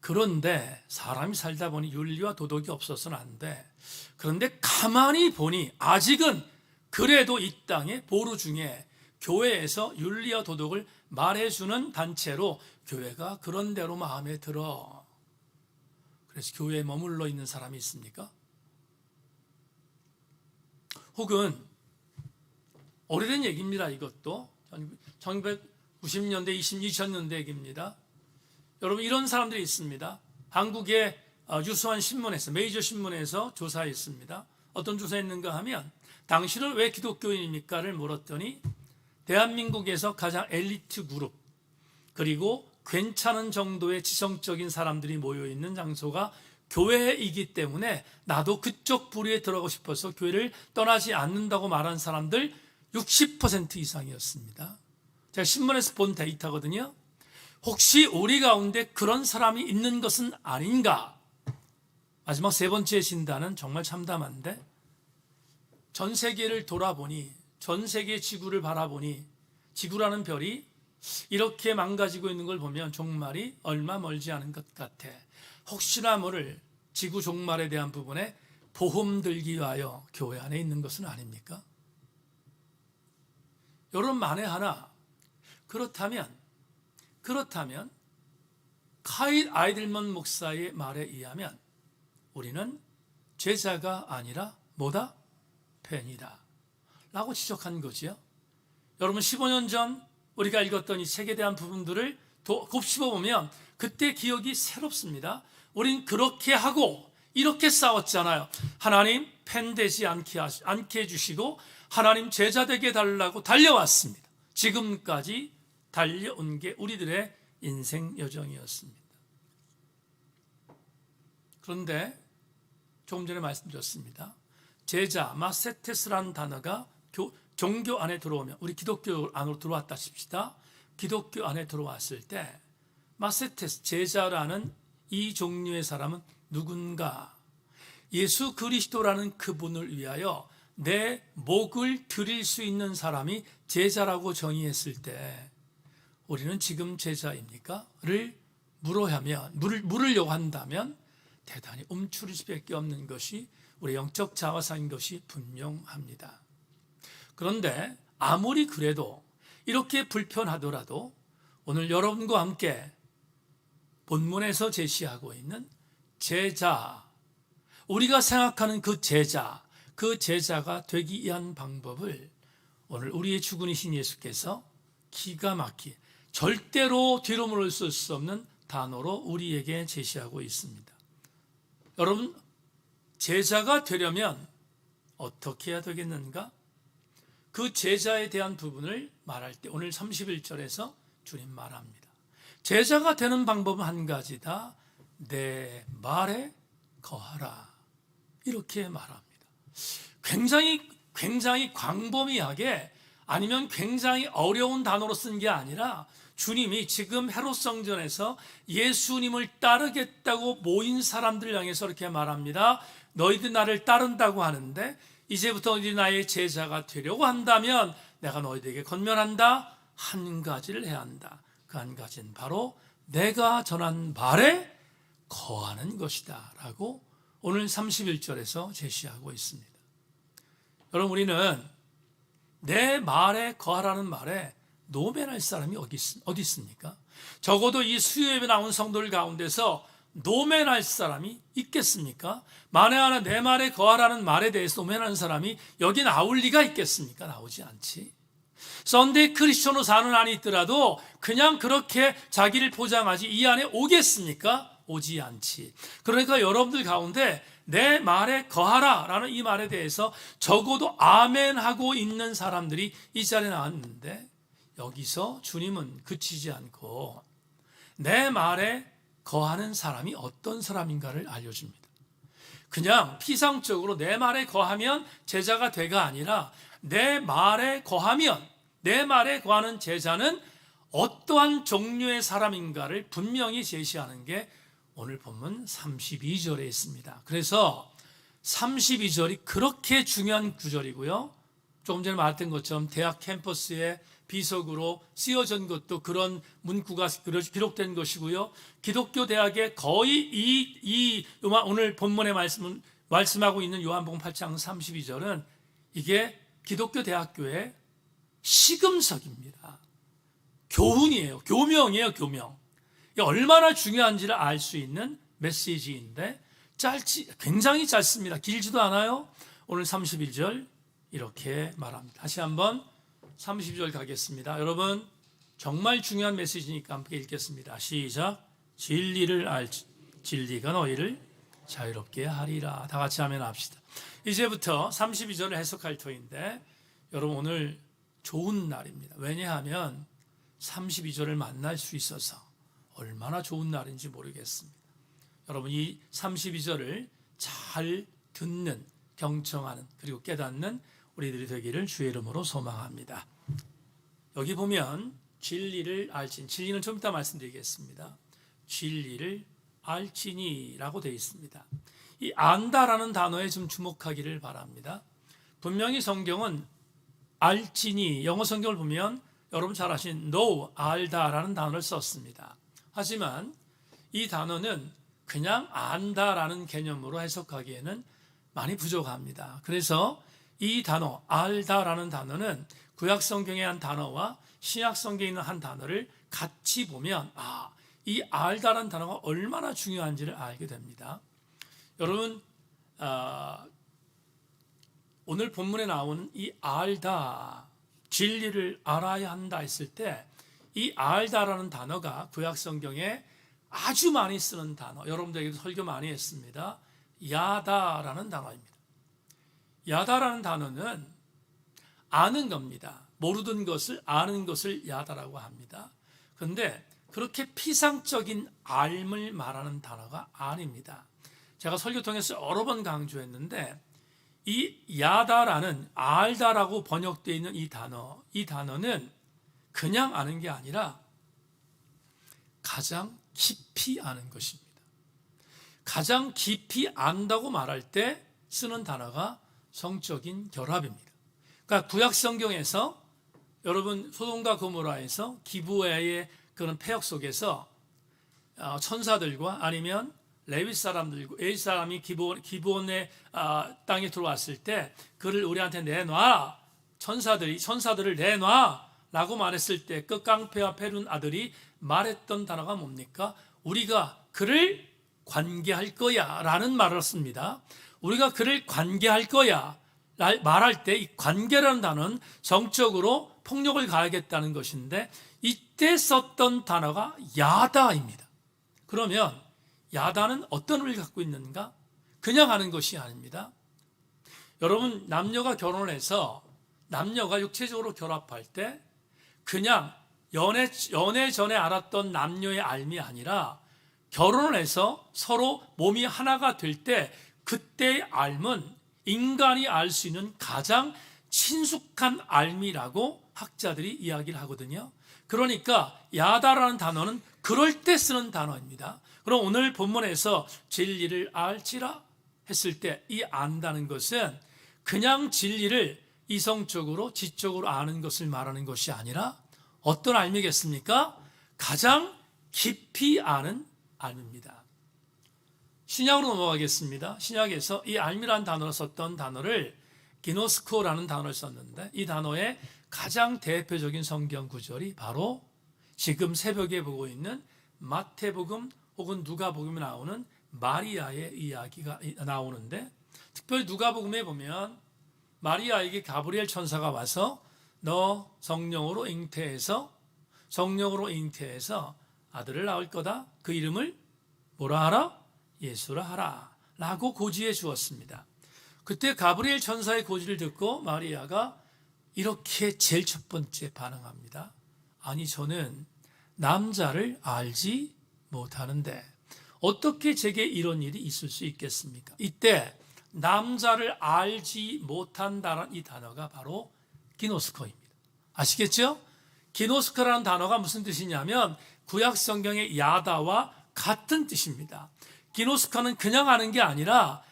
그런데 사람이 살다 보니 윤리와 도덕이 없어서는 안 돼. 그런데 가만히 보니 아직은 그래도 이 땅에 보루 중에 교회에서 윤리와 도덕을 말해주는 단체로 교회가 그런 대로 마음에 들어. 그래서 교회에 머물러 있는 사람이 있습니까? 혹은 오래된 얘기입니다. 이것도 1990년대, 2000년대 얘기입니다. 여러분 이런 사람들이 있습니다. 한국의 유수한 신문에서, 메이저 신문에서 조사했습니다. 어떤 조사했는가 하면 당신은 왜 기독교인입니까를 물었더니 대한민국에서 가장 엘리트 그룹 그리고 괜찮은 정도의 지성적인 사람들이 모여있는 장소가 교회이기 때문에 나도 그쪽 부류에 들어가고 싶어서 교회를 떠나지 않는다고 말한 사람들 60% 이상이었습니다. 제가 신문에서 본 데이터거든요. 혹시 우리 가운데 그런 사람이 있는 것은 아닌가? 마지막 세 번째 진단은 정말 참담한데 전 세계를 돌아보니 전 세계 지구를 바라보니 지구라는 별이 이렇게 망가지고 있는 걸 보면 종말이 얼마 멀지 않은 것 같아. 혹시나 모를 지구 종말에 대한 부분에 보험 들기 위하여 교회 안에 있는 것은 아닙니까? 여러분 만에 하나 그렇다면 카일 아이들먼 목사의 말에 의하면 우리는 제자가 아니라 뭐다? 팬이다 라고 지적한 거지요. 여러분 15년 전 우리가 읽었던 이 책에 대한 부분들을 곱씹어보면 그때 기억이 새롭습니다. 우린 그렇게 하고 이렇게 싸웠잖아요. 하나님 팬 되지 않게 해주시고 하나님 제자 되게 달라고 달려왔습니다. 지금까지 달려온 게 우리들의 인생 여정이었습니다. 그런데 조금 전에 말씀드렸습니다. 제자, 마세테스라는 단어가 종교 안에 들어오면 우리 기독교 안으로 들어왔다 칩시다. 기독교 안에 들어왔을 때 마세테스, 제자라는 이 종류의 사람은 누군가? 예수 그리스도라는 그분을 위하여 내 목을 드릴 수 있는 사람이 제자라고 정의했을 때 우리는 지금 제자입니까? 를 물으려고 한다면 대단히 움츠릴 수밖에 없는 것이 우리 영적 자화상인 것이 분명합니다. 그런데 아무리 그래도 이렇게 불편하더라도 오늘 여러분과 함께 본문에서 제시하고 있는 제자, 우리가 생각하는 그 제자가 되기 위한 방법을 오늘 우리의 주군이신 예수께서 기가 막히게 절대로 뒤로 물러설 수 없는 단어로 우리에게 제시하고 있습니다. 여러분, 제자가 되려면 어떻게 해야 되겠는가? 그 제자에 대한 부분을 말할 때 오늘 31절에서 주님 말합니다. 제자가 되는 방법은 한 가지다. 내 말에 거하라. 이렇게 말합니다. 굉장히 광범위하게 아니면 굉장히 어려운 단어로 쓴 게 아니라 주님이 지금 헤롯 성전에서 예수님을 따르겠다고 모인 사람들을 향해서 이렇게 말합니다. 너희들 나를 따른다고 하는데 이제부터 너희들이 나의 제자가 되려고 한다면 내가 너희들에게 권면한다. 한 가지를 해야 한다. 그 한 가지는 바로 내가 전한 말에 거하는 것이다 라고 오늘 31절에서 제시하고 있습니다. 여러분, 우리는 내 말에 거하라는 말에 노면할 사람이 어디 있습니까? 적어도 이 수요예배 나온 성도들 가운데서 노면할 사람이 있겠습니까? 만에 하나 내 말에 거하라는 말에 대해서 노면하는 사람이 여기 나올 리가 있겠습니까? 나오지 않지. 썬데이 크리스천으로 사는 안이 있더라도 그냥 그렇게 자기를 포장하지 이 안에 오겠습니까? 오지 않지. 그러니까 여러분들 가운데 내 말에 거하라 라는 이 말에 대해서 적어도 아멘 하고 있는 사람들이 이 자리에 나왔는데, 여기서 주님은 그치지 않고 내 말에 거하는 사람이 어떤 사람인가를 알려줍니다. 그냥 피상적으로 내 말에 거하면 제자가 돼가 아니라 내 말에 거하면, 내 말에 거하는 제자는 어떠한 종류의 사람인가를 분명히 제시하는 게 오늘 본문 32절에 있습니다. 그래서 32절이 그렇게 중요한 구절이고요. 조금 전에 말했던 것처럼 대학 캠퍼스에 비석으로 쓰여진 것도 그런 문구가 기록된 것이고요. 기독교 대학의 거의 오늘 본문에 말씀하고 있는 요한복음 8장 32절은 이게 기독교 대학교의 시금석입니다. 교훈이에요. 교명이에요. 교명. 이게 얼마나 중요한지를 알 수 있는 메시지인데 굉장히 짧습니다. 길지도 않아요. 오늘 31절 이렇게 말합니다. 다시 한번 32절 가겠습니다. 여러분, 정말 중요한 메시지니까 함께 읽겠습니다. 시작. 진리를 알지, 진리가 너희를 자유롭게 하리라. 다 같이 아멘 합시다. 이제부터 32절을 해석할 터인데, 여러분 오늘 좋은 날입니다. 왜냐하면 32절을 만날 수 있어서 얼마나 좋은 날인지 모르겠습니다. 여러분, 이 32절을 잘 듣는, 경청하는, 그리고 깨닫는 우리들이 되기를 주의 이름으로 소망합니다. 여기 보면 진리를 알진, 진리는 좀 이따 말씀드리겠습니다. 진리를 알지니라고 되어 있습니다. 이 안다라는 단어에 좀 주목하기를 바랍니다. 분명히 성경은 알지니, 영어 성경을 보면 여러분 잘 아시는 know, 알다라는 단어를 썼습니다. 하지만 이 단어는 그냥 안다라는 개념으로 해석하기에는 많이 부족합니다. 그래서 이 단어, 알다라는 단어는 구약 성경의 한 단어와 신약 성경에 있는 한 단어를 같이 보면 이 알다라는 단어가 얼마나 중요한지를 알게 됩니다. 여러분, 오늘 본문에 나오는 이 알다, 진리를 알아야 한다 했을 때 이 알다라는 단어가 구약 성경에 아주 많이 쓰는 단어, 여러분들에게도 설교 많이 했습니다. 야다라는 단어입니다. 야다라는 단어는 아는 겁니다. 모르던 것을 아는 것을 야다라고 합니다. 그런데 그렇게 피상적인 알을 말하는 단어가 아닙니다. 제가 설교 통해서 여러 번 강조했는데, 이 야다라는 알다라고 번역되어 있는 이 단어는 그냥 아는 게 아니라 가장 깊이 아는 것입니다. 가장 깊이 안다고 말할 때 쓰는 단어가 성적인 결합입니다. 그러니까 구약 성경에서 여러분 소돔과 고모라에서 기브야의 그런 폐역 속에서 천사들과 아니면 레위 사람들과 에이 사람이 기브온의 땅에 들어왔을 때 그를 우리한테 내놔, 천사들을 내놔 라고 말했을 때 그 깡패와 페룬 아들이 말했던 단어가 뭡니까? 우리가 그를 관계할 거야 라는 말을 씁니다. 우리가 그를 관계할 거야 말할 때 이 관계라는 단어는 성적으로 폭력을 가하겠다는 것인데, 이때 썼던 단어가 야다입니다. 그러면 야다는 어떤 의미를 갖고 있는가? 그냥 하는 것이 아닙니다. 여러분, 남녀가 결혼을 해서 남녀가 육체적으로 결합할 때 그냥 연애 전에 알았던 남녀의 알미 아니라 결혼을 해서 서로 몸이 하나가 될 때 그때의 알은 인간이 알 수 있는 가장 친숙한 알미라고 학자들이 이야기를 하거든요. 그러니까 야다라는 단어는 그럴 때 쓰는 단어입니다. 그럼 오늘 본문에서 진리를 알지라 했을 때 이 안다는 것은 그냥 진리를 이성적으로 지적으로 아는 것을 말하는 것이 아니라 어떤 알미겠습니까? 가장 깊이 아는 알미입니다. 신약으로 넘어가겠습니다. 신약에서 이 알미라는 단어로 썼던 단어를 기노스코라는 단어를 썼는데, 이 단어의 가장 대표적인 성경 구절이 바로 지금 새벽에 보고 있는 마태복음 혹은 누가복음에 나오는 마리아의 이야기가 나오는데, 특별히 누가복음에 보면 마리아에게 가브리엘 천사가 와서 너 성령으로 잉태해서 아들을 낳을 거다. 그 이름을 뭐라 하라? 예수라 하라 라고 고지해 주었습니다. 그때 가브리엘 천사의 고지를 듣고 마리아가 이렇게 제일 첫 번째 반응합니다. 아니, 저는 남자를 알지 못하는데 어떻게 제게 이런 일이 있을 수 있겠습니까? 이때 남자를 알지 못한다는 이 단어가 바로 기노스코입니다. 아시겠죠? 기노스코라는 단어가 무슨 뜻이냐면 구약 성경의 야다와 같은 뜻입니다. 기노스코는 그냥 아는 게 아니라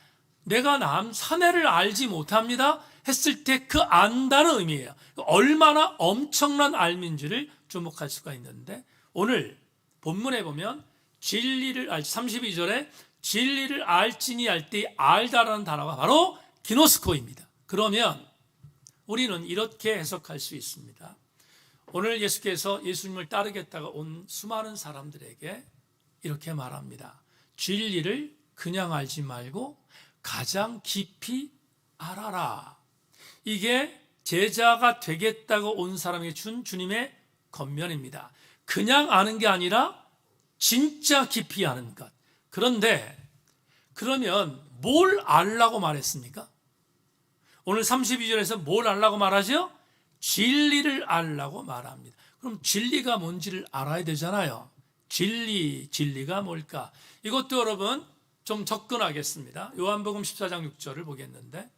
내가 사내를 알지 못합니다 했을 때 그 안다는 의미예요. 얼마나 엄청난 알민지를 주목할 수가 있는데, 오늘 본문에 보면 진리를 32절에 진리를 알지니 알 때 알다라는 단어가 바로 기노스코입니다. 그러면 우리는 이렇게 해석할 수 있습니다. 오늘 예수께서 예수님을 따르겠다가 온 수많은 사람들에게 이렇게 말합니다. 진리를 그냥 알지 말고 가장 깊이 알아라. 이게 제자가 되겠다고 온 사람에게 준 주님의 권면입니다. 그냥 아는 게 아니라 진짜 깊이 아는 것. 그런데 그러면 뭘 알라고 말했습니까? 오늘 32절에서 뭘 알라고 말하죠? 진리를 알라고 말합니다. 그럼 진리가 뭔지를 알아야 되잖아요. 진리가 뭘까? 이것도 여러분 좀 접근하겠습니다. 요한복음 14장 6절을 보겠는데,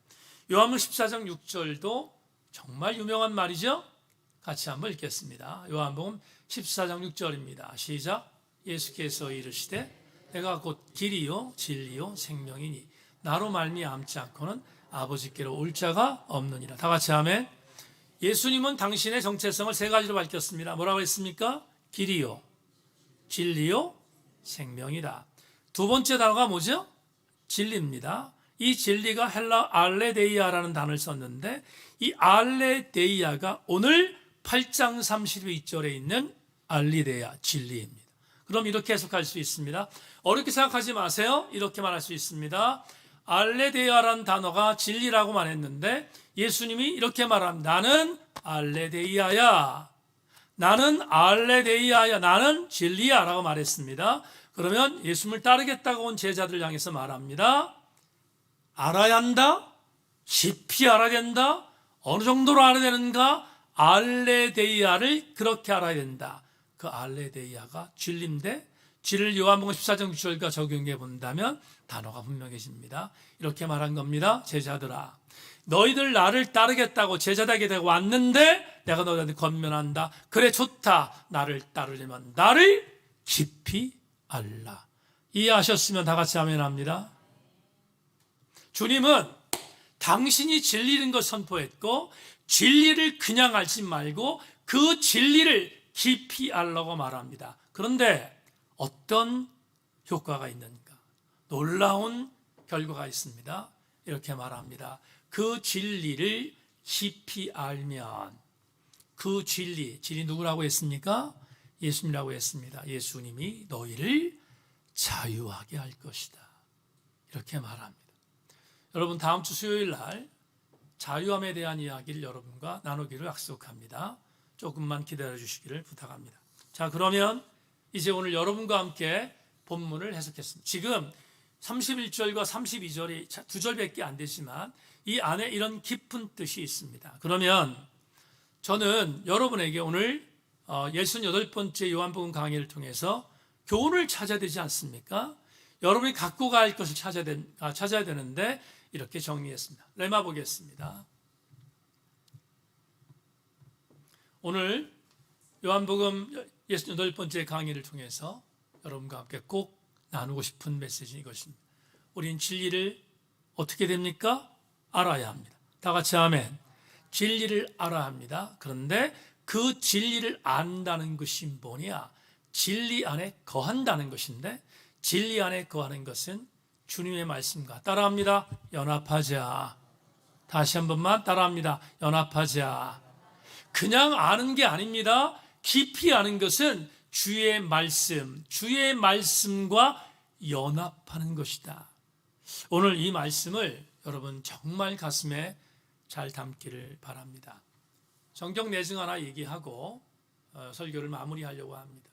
요한복음 14장 6절도 정말 유명한 말이죠. 같이 한번 읽겠습니다. 요한복음 14장 6절입니다. 시작. 예수께서 이르시되 내가 곧 길이요 진리요 생명이니 나로 말미암지 않고는 아버지께로 올 자가 없느니라. 다 같이 아멘. 예수님은 당신의 정체성을 세 가지로 밝혔습니다. 뭐라고 했습니까? 길이요 진리요 생명이다. 두 번째 단어가 뭐죠? 진리입니다. 이 진리가 헬라 알레데이아라는 단어를 썼는데, 이 알레데이아가 오늘 8장 32절에 있는 알리데아, 진리입니다. 그럼 이렇게 해석할 수 있습니다. 어렵게 생각하지 마세요. 이렇게 말할 수 있습니다. 알레데이아라는 단어가 진리라고 말했는데 예수님이 이렇게 말합니다. 나는 알레데이아야. 나는 알레데이아야. 나는 진리야 라고 말했습니다. 그러면 예수님을 따르겠다고 온 제자들을 향해서 말합니다. 알아야 한다? 깊이 알아야 된다? 어느 정도로 알아야 되는가? 알레데이아를 그렇게 알아야 된다. 그 알레데이아가 진리인데, 진리를 요한복음 14장 6절과 적용해 본다면 단어가 분명해집니다. 이렇게 말한 겁니다. 제자들아, 너희들 나를 따르겠다고 제자되게 되고 왔는데 내가 너희한테 권면한다. 그래, 좋다. 나를 따르려면 나를 깊이 알라. 이해하셨으면 다 같이 아멘 합니다. 주님은 당신이 진리인 걸 선포했고, 진리를 그냥 알지 말고 그 진리를 깊이 알라고 말합니다. 그런데 어떤 효과가 있는가? 놀라운 결과가 있습니다. 이렇게 말합니다. 그 진리를 깊이 알면, 그 진리 누구라고 했습니까? 예수님이라고 했습니다. 예수님이 너희를 자유하게 할 것이다. 이렇게 말합니다. 여러분, 다음 주 수요일 날 자유함에 대한 이야기를 여러분과 나누기를 약속합니다. 조금만 기다려 주시기를 부탁합니다. 자, 그러면 이제 오늘 여러분과 함께 본문을 해석했습니다. 지금 31절과 32절이 두 절밖에 안 되지만 이 안에 이런 깊은 뜻이 있습니다. 그러면 저는 여러분에게 오늘 68번째 요한복음 강의를 통해서 교훈을 찾아야 되지 않습니까? 여러분이 갖고 갈 것을 찾아야 되는데 이렇게 정리했습니다. 레마 보겠습니다. 오늘 요한복음 68번째 강의를 통해서 여러분과 함께 꼭 나누고 싶은 메시지 이것입니다. 우린 진리를 어떻게 됩니까? 알아야 합니다. 다 같이 아멘. 진리를 알아야 합니다. 그런데 그 진리를 안다는 것이 뭐냐? 진리 안에 거한다는 것인데, 진리 안에 거하는 것은 주님의 말씀과 따라합니다. 연합하자. 다시 한 번만 따라합니다. 연합하자. 그냥 아는 게 아닙니다. 깊이 아는 것은 주의 말씀과 연합하는 것이다. 오늘 이 말씀을 여러분 정말 가슴에 잘 담기를 바랍니다. 성경 내용 하나 얘기하고 설교를 마무리하려고 합니다.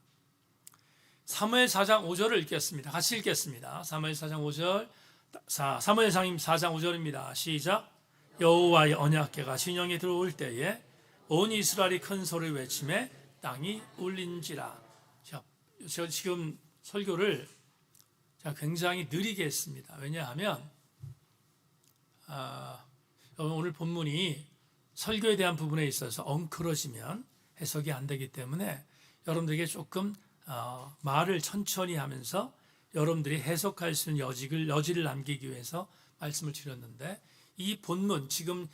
사무엘 4장 5절을 읽겠습니다. 같이 읽겠습니다. 사무엘 4장 5절. 사무엘상 4장 5절입니다. 시작. 여호와의 언약궤가 진영에 들어올 때에 온 이스라엘이 큰 소리를 외치매 땅이 울린지라. 저 지금 설교를 굉장히 느리게 했습니다. 왜냐하면 오늘 본문이 설교에 대한 부분에 있어서 엉클어지면 해석이 안 되기 때문에 여러분들에게 조금 말을 천천히 하면서 여러분들이 해석할 수 있는 여지를 남기기 위해서 말씀을 드렸는데, 이 본문 지금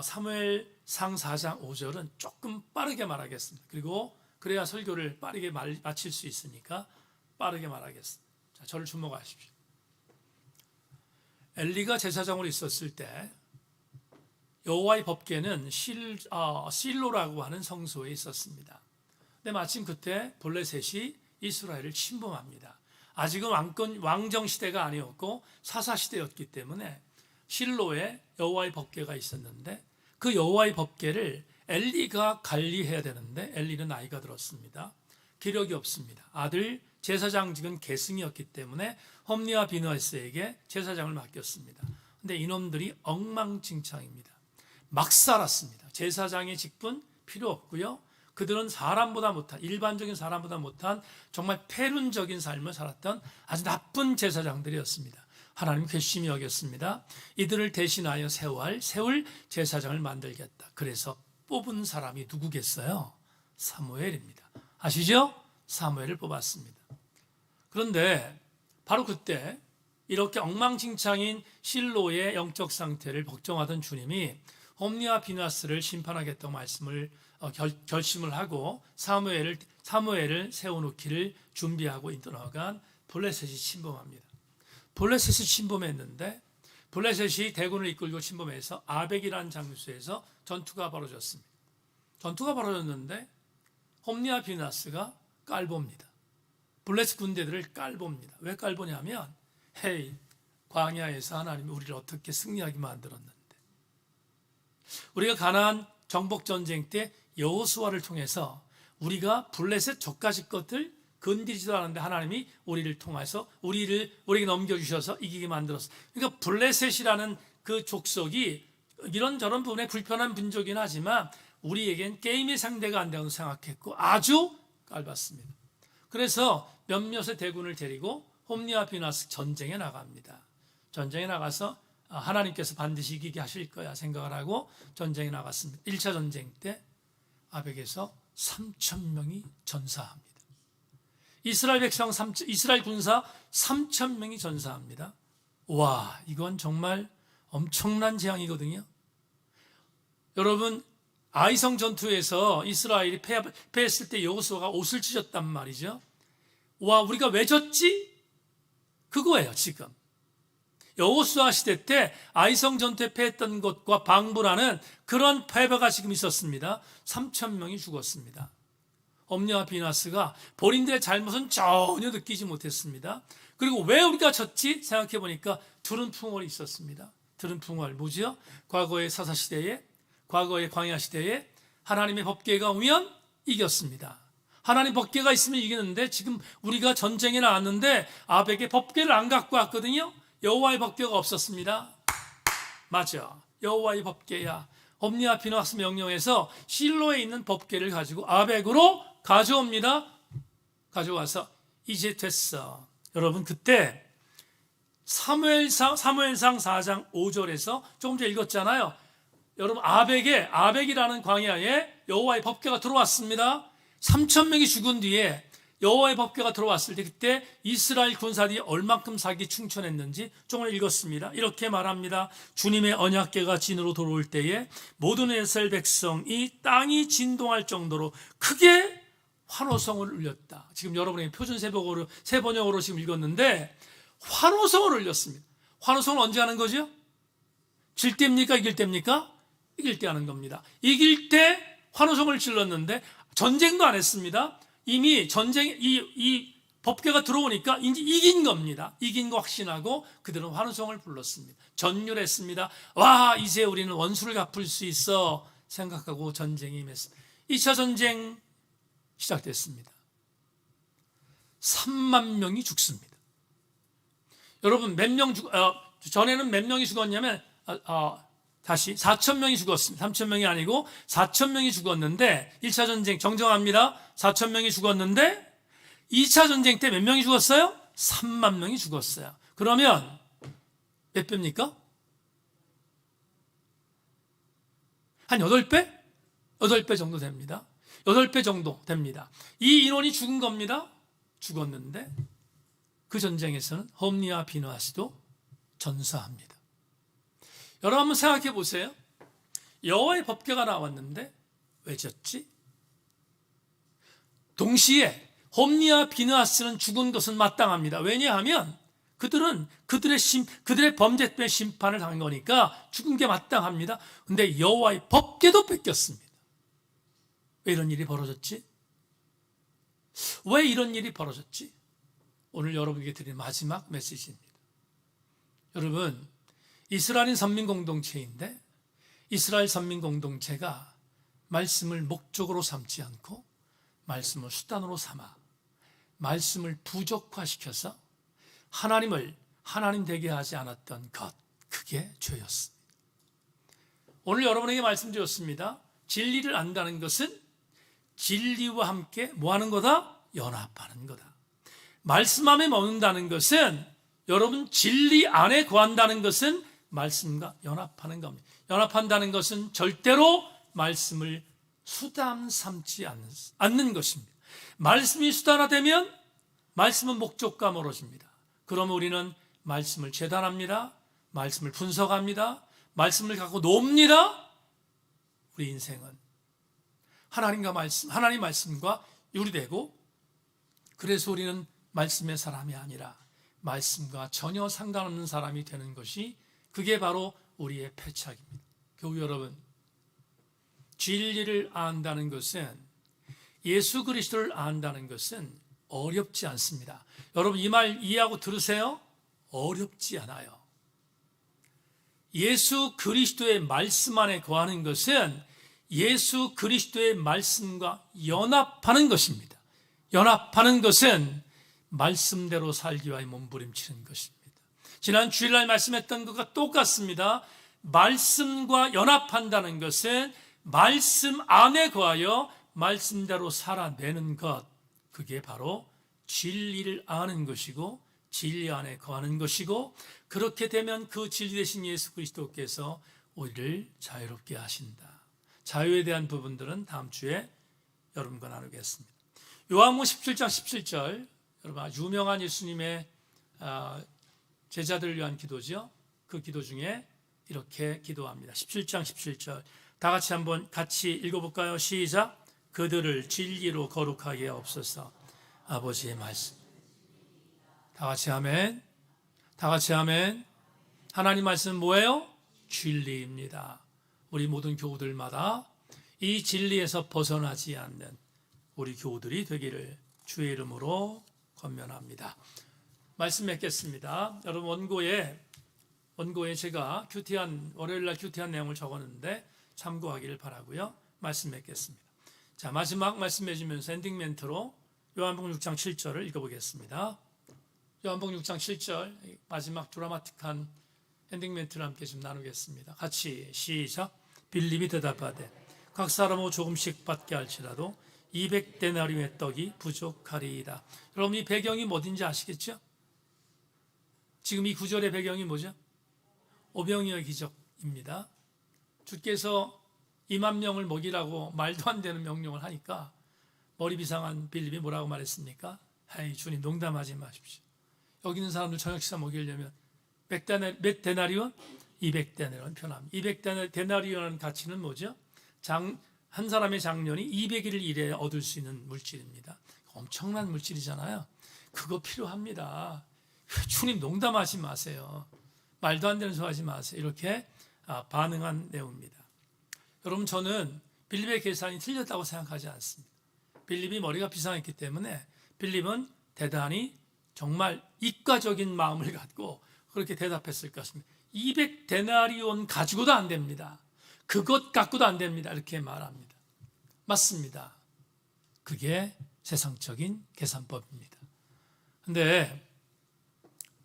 사무엘상 4장 5절은 조금 빠르게 말하겠습니다. 그리고 그래야 설교를 빠르게 마칠 수 있으니까 빠르게 말하겠습니다. 자, 저를 주목하십시오. 엘리가 제사장으로 있었을 때 여호와의 법궤는 실로라고 하는 성소에 있었습니다. 근데 마침 그때 블레셋이 이스라엘을 침범합니다. 아직은 왕정 시대가 아니었고 사사 시대였기 때문에 실로에 여호와의 법궤가 있었는데, 그 여호와의 법궤를 엘리가 관리해야 되는데 엘리는 나이가 들었습니다. 기력이 없습니다. 아들 제사장직은 계승이었기 때문에 홈리와 비느하스에게 제사장을 맡겼습니다. 근데 이놈들이 엉망진창입니다. 막 살았습니다. 제사장의 직분 필요 없고요. 그들은 일반적인 사람보다 못한 정말 패륜적인 삶을 살았던 아주 나쁜 제사장들이었습니다. 하나님 괘씸히 여겼습니다. 이들을 대신하여 세울 제사장을 만들겠다. 그래서 뽑은 사람이 누구겠어요? 사무엘입니다. 아시죠? 사무엘을 뽑았습니다. 그런데 바로 그때 이렇게 엉망진창인 실로의 영적 상태를 걱정하던 주님이 홈리와 비느하스를 심판하겠다고 결심을 하고 사무엘을 세워놓기를 준비하고 들어간 블레셋이 침범합니다. 블레셋이 침범했는데 블레셋이 대군을 이끌고 침범해서 아벡이라는 장소에서 전투가 벌어졌습니다. 전투가 벌어졌는데 홈리와 비느하스가 깔봅니다. 블레셋 군대들을 깔봅니다. 왜 깔보냐면 광야에서 하나님이 우리를 어떻게 승리하게 만들었는데, 우리가 가나안 정복 전쟁 때 여호수아를 통해서 우리가 블레셋 저까지 것들 건드리지도 않았는데 하나님이 우리를 통해서 우리에게 넘겨주셔서 이기게 만들었어요. 그러니까 블레셋이라는 그 족속이 이런저런 부분에 불편한 민족이긴 하지만 우리에겐 게임의 상대가 안 된다고 생각했고 아주 깔봤습니다. 그래서 몇몇의 대군을 데리고 홈리와 비느하스 전쟁에 나갑니다. 전쟁에 나가서 하나님께서 반드시 이기게 하실 거야 생각을 하고 전쟁에 나갔습니다. 1차 전쟁 때 아벡에서 3,000명이 전사합니다. 이스라엘 군사 3,000명이 전사합니다. 와, 이건 정말 엄청난 재앙이거든요. 여러분, 아이성 전투에서 이스라엘이 패했을 때 여호수아가 옷을 찢었단 말이죠. 와, 우리가 왜 졌지? 그거예요, 지금. 여호수아 시대 때 아이성 전투에 패했던 것과 방불하는 그런 패배가 지금 있었습니다. 3,000명이 죽었습니다. 홈리와 비느하스가 본인들의 잘못은 전혀 느끼지 못했습니다. 그리고 왜 우리가 졌지? 생각해 보니까 두른 풍월이 있었습니다. 두른 풍월 뭐지요? 과거의 사사 시대에, 과거의 광야 시대에 하나님의 법궤가 오면 이겼습니다. 하나님 법궤가 있으면 이기는데 지금 우리가 전쟁에 나왔는데 아벡의 법궤를 안 갖고 왔거든요. 여호와의 법궤가 없었습니다. 맞아, 여호와의 법궤야. 홈리와 비느하스 명령에서 실로에 있는 법궤를 가지고 아벡으로 가져옵니다. 가져와서 이제 됐어. 여러분, 그때 사무엘상 4장 5절에서 조금 전에 읽었잖아요. 여러분, 아벡이라는 광야에 여호와의 법궤가 들어왔습니다. 3,000명이 죽은 뒤에 여호와의 법궤가 들어왔을 때 그때 이스라엘 군사들이 얼만큼 사기 충천했는지 조금 읽었습니다. 이렇게 말합니다. 주님의 언약궤가 진으로 들어올 때에 모든 이스라엘 백성이 땅이 진동할 정도로 크게 환호성을 울렸다. 지금 여러분의 표준 세번역으로 지금 읽었는데 환호성을 울렸습니다. 환호성을 언제 하는 거죠? 질 때입니까? 이길 때입니까? 이길 때 하는 겁니다. 이길 때 환호성을 질렀는데 전쟁도 안 했습니다. 이미 이 법궤가 들어오니까 이제 이긴 겁니다. 이긴 거 확신하고 그들은 환호성을 불렀습니다. 전율했습니다. 와, 이제 우리는 원수를 갚을 수 있어 생각하고 전쟁에 임했습니다. 2차 전쟁 시작됐습니다. 3만 명이 죽습니다. 여러분 전에는 몇 명이 죽었냐면 다시 4천 명이 죽었습니다. 3천 명이 아니고 4천 명이 죽었는데 1차 전쟁 정정합니다. 4천 명이 죽었는데 2차 전쟁 때 몇 명이 죽었어요? 3만 명이 죽었어요. 그러면 몇 배입니까? 한 8배? 8배 정도 됩니다. 8배 정도 됩니다. 이 인원이 죽은 겁니다. 죽었는데 그 전쟁에서는 홈리와 비느하스도 전사합니다. 여러분 한번 생각해 보세요. 여호와의 법궤가 나왔는데 왜 졌지? 동시에 홈리와 비느하스는 죽은 것은 마땅합니다. 왜냐하면 그들은 그들의 범죄 때문에 심판을 당한 거니까 죽은 게 마땅합니다. 그런데 여호와의 법궤도 뺏겼습니다. 왜 이런 일이 벌어졌지? 왜 이런 일이 벌어졌지? 오늘 여러분에게 드린 마지막 메시지입니다. 여러분, 이스라엘은 선민공동체인데 이스라엘 선민공동체가 말씀을 목적으로 삼지 않고 말씀을 수단으로 삼아 말씀을 부족화시켜서 하나님을 하나님 되게 하지 않았던 것, 그게 죄였습니다. 오늘 여러분에게 말씀드렸습니다. 진리를 안다는 것은 진리와 함께 뭐하는 거다? 연합하는 거다. 말씀 안에 머문다는 것은 여러분 진리 안에 거한다는 것은 말씀과 연합하는 겁니다. 연합한다는 것은 절대로 말씀을 수단 삼지 않는 것입니다. 말씀이 수단화되면 말씀은 목적과 멀어집니다. 그러면 우리는 말씀을 재단합니다. 말씀을 분석합니다. 말씀을 갖고 놉니다. 우리 인생은 하나님 말씀과 유리되고, 그래서 우리는 말씀의 사람이 아니라 말씀과 전혀 상관없는 사람이 되는 것이, 그게 바로 우리의 패착입니다. 교우 여러분, 진리를 안다는 것은, 예수 그리스도를 안다는 것은 어렵지 않습니다. 여러분 이 말 이해하고 들으세요. 어렵지 않아요. 예수 그리스도의 말씀 안에 거하는 것은 예수 그리스도의 말씀과 연합하는 것입니다. 연합하는 것은 말씀대로 살기 위하여 몸부림치는 것입니다. 지난 주일날 말씀했던 것과 똑같습니다. 말씀과 연합한다는 것은 말씀 안에 거하여 말씀대로 살아내는 것, 그게 바로 진리를 아는 것이고 진리 안에 거하는 것이고, 그렇게 되면 그 진리 되신 예수 그리스도께서 우리를 자유롭게 하신다. 자유에 대한 부분들은 다음 주에 여러분과 나누겠습니다. 요한복음 17장 17절, 여러분 아주 유명한 예수님의 제자들을 위한 기도죠. 그 기도 중에 이렇게 기도합니다. 17장 17절 다 같이 한번 같이 읽어볼까요? 시작. 그들을 진리로 거룩하게 하옵소서. 아버지의 말씀. 다 같이 아멘. 다 같이 아멘. 하나님 말씀은 뭐예요? 진리입니다. 우리 모든 교우들마다 이 진리에서 벗어나지 않는 우리 교우들이 되기를 주의 이름으로 권면합니다. 말씀 맺겠습니다. 여러분 원고에 제가 월요일날 큐티한 내용을 적었는데 참고하기를 바라고요. 말씀 맺겠습니다. 자, 마지막 말씀 맺으면서 엔딩 멘트로 요한복음 6장 7절을 읽어보겠습니다. 요한복음 6장 7절 마지막 드라마틱한 엔딩 멘트를 함께 좀 나누겠습니다. 같이 시작. 빌립이 대답하되 각 사람으로 조금씩 받게 할지라도 200데나리온의 떡이 부족하리이다. 여러분 이 배경이 어딘지 아시겠죠? 지금 이 구절의 배경이 뭐죠? 오병이어의 기적입니다. 주께서 2만 명을 먹이라고 말도 안 되는 명령을 하니까 머리 비상한 빌립이 뭐라고 말했습니까? 에이 주님 농담하지 마십시오. 여기 있는 사람들 저녁 식사 먹이려면 몇 데나리온? 200데나리온 편합니다. 200데나리온의 가치는 뭐죠? 한 사람의 장년이 200일을 일해 얻을 수 있는 물질입니다. 엄청난 물질이잖아요. 그거 필요합니다. 주님 농담하지 마세요. 말도 안 되는 소리 하지 마세요. 이렇게 반응한 내용입니다. 여러분 저는 빌립의 계산이 틀렸다고 생각하지 않습니다. 빌립이 머리가 비상했기 때문에 빌립은 대단히 정말 이과적인 마음을 갖고 그렇게 대답했을 것입니다. 200데나리온 가지고도 안 됩니다. 그것 갖고도 안 됩니다. 이렇게 말합니다. 맞습니다. 그게 세상적인 계산법입니다. 근데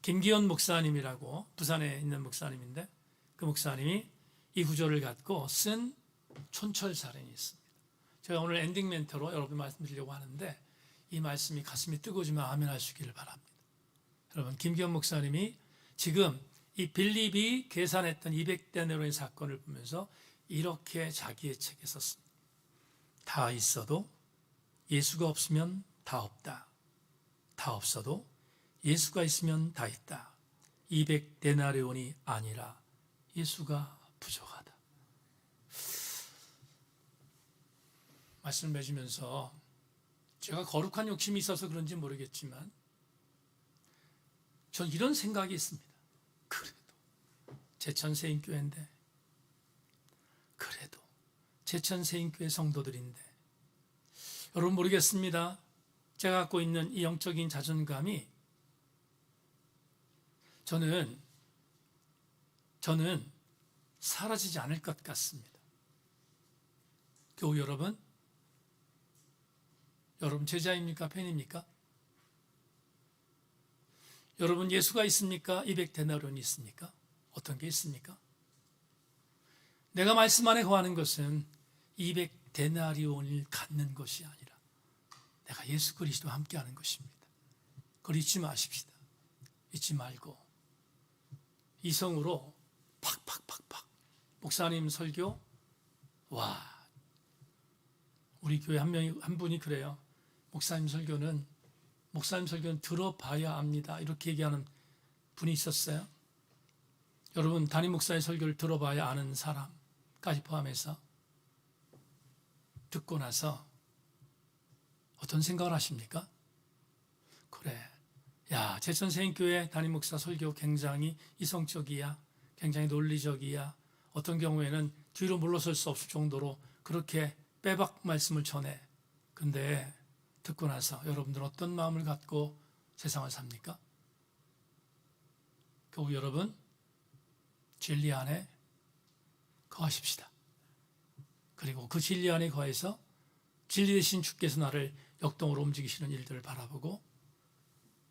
김기현 목사님이라고 부산에 있는 목사님인데 그 목사님이 이 구절을 갖고 쓴 촌철살인이 있습니다. 제가 오늘 엔딩 멘트로 여러분 말씀드리려고 하는데 이 말씀이 가슴이 뜨거워지면 아멘 하시기를 바랍니다. 여러분, 김기현 목사님이 지금 이 빌립이 계산했던 200데나리온의 사건을 보면서 이렇게 자기의 책에 썼습니다. 다 있어도 예수가 없으면 다 없다. 다 없어도 예수가 있으면 다 있다. 200데나리온이 아니라 예수가 부족하다. 말씀을 맺으면서 제가 거룩한 욕심이 있어서 그런지 모르겠지만 전 이런 생각이 있습니다. 그래도 제천세인교회인데, 그래도 제천세인교회 성도들인데, 여러분 모르겠습니다. 제가 갖고 있는 이 영적인 자존감이 저는 사라지지 않을 것 같습니다. 교우 여러분 제자입니까? 팬입니까? 여러분 예수가 있습니까? 200데나리온이 있습니까? 어떤 게 있습니까? 내가 말씀 안에 거하는 것은 200데나리온을 갖는 것이 아니라 내가 예수 그리스도와 함께하는 것입니다. 그걸 잊지 마십시다. 잊지 말고 이성으로 팍팍팍팍 목사님 설교, 와, 우리 교회 한 분이 그래요. 목사님 설교는 들어봐야 압니다. 이렇게 얘기하는 분이 있었어요. 여러분, 담임 목사의 설교를 들어봐야 아는 사람까지 포함해서 듣고 나서 어떤 생각을 하십니까? 그래, 야, 제천세인교회 담임 목사 설교 굉장히 이성적이야, 굉장히 논리적이야, 어떤 경우에는 뒤로 물러설 수 없을 정도로 그렇게 빼박 말씀을 전해. 근데 듣고 나서 여러분들은 어떤 마음을 갖고 세상을 삽니까? 교우 여러분, 진리 안에 거하십시다. 그리고 그 진리 안에 거해서 진리 되신 주께서 나를 역동으로 움직이시는 일들을 바라보고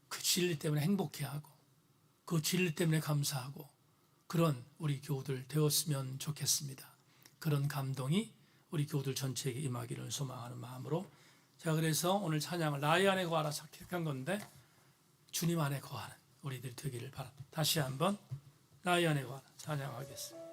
그 진리 때문에 행복해하고 그 진리 때문에 감사하고 그런 우리 교우들 되었으면 좋겠습니다. 그런 감동이 우리 교우들 전체에게 임하기를 소망하는 마음으로 제가 그래서 오늘 찬양을 나의 안에 거하라 택한 건데 주님 안에 거하는 우리들 되기를 바랍니다. 다시 한번 나의 안에 거하라 찬양하겠습니다.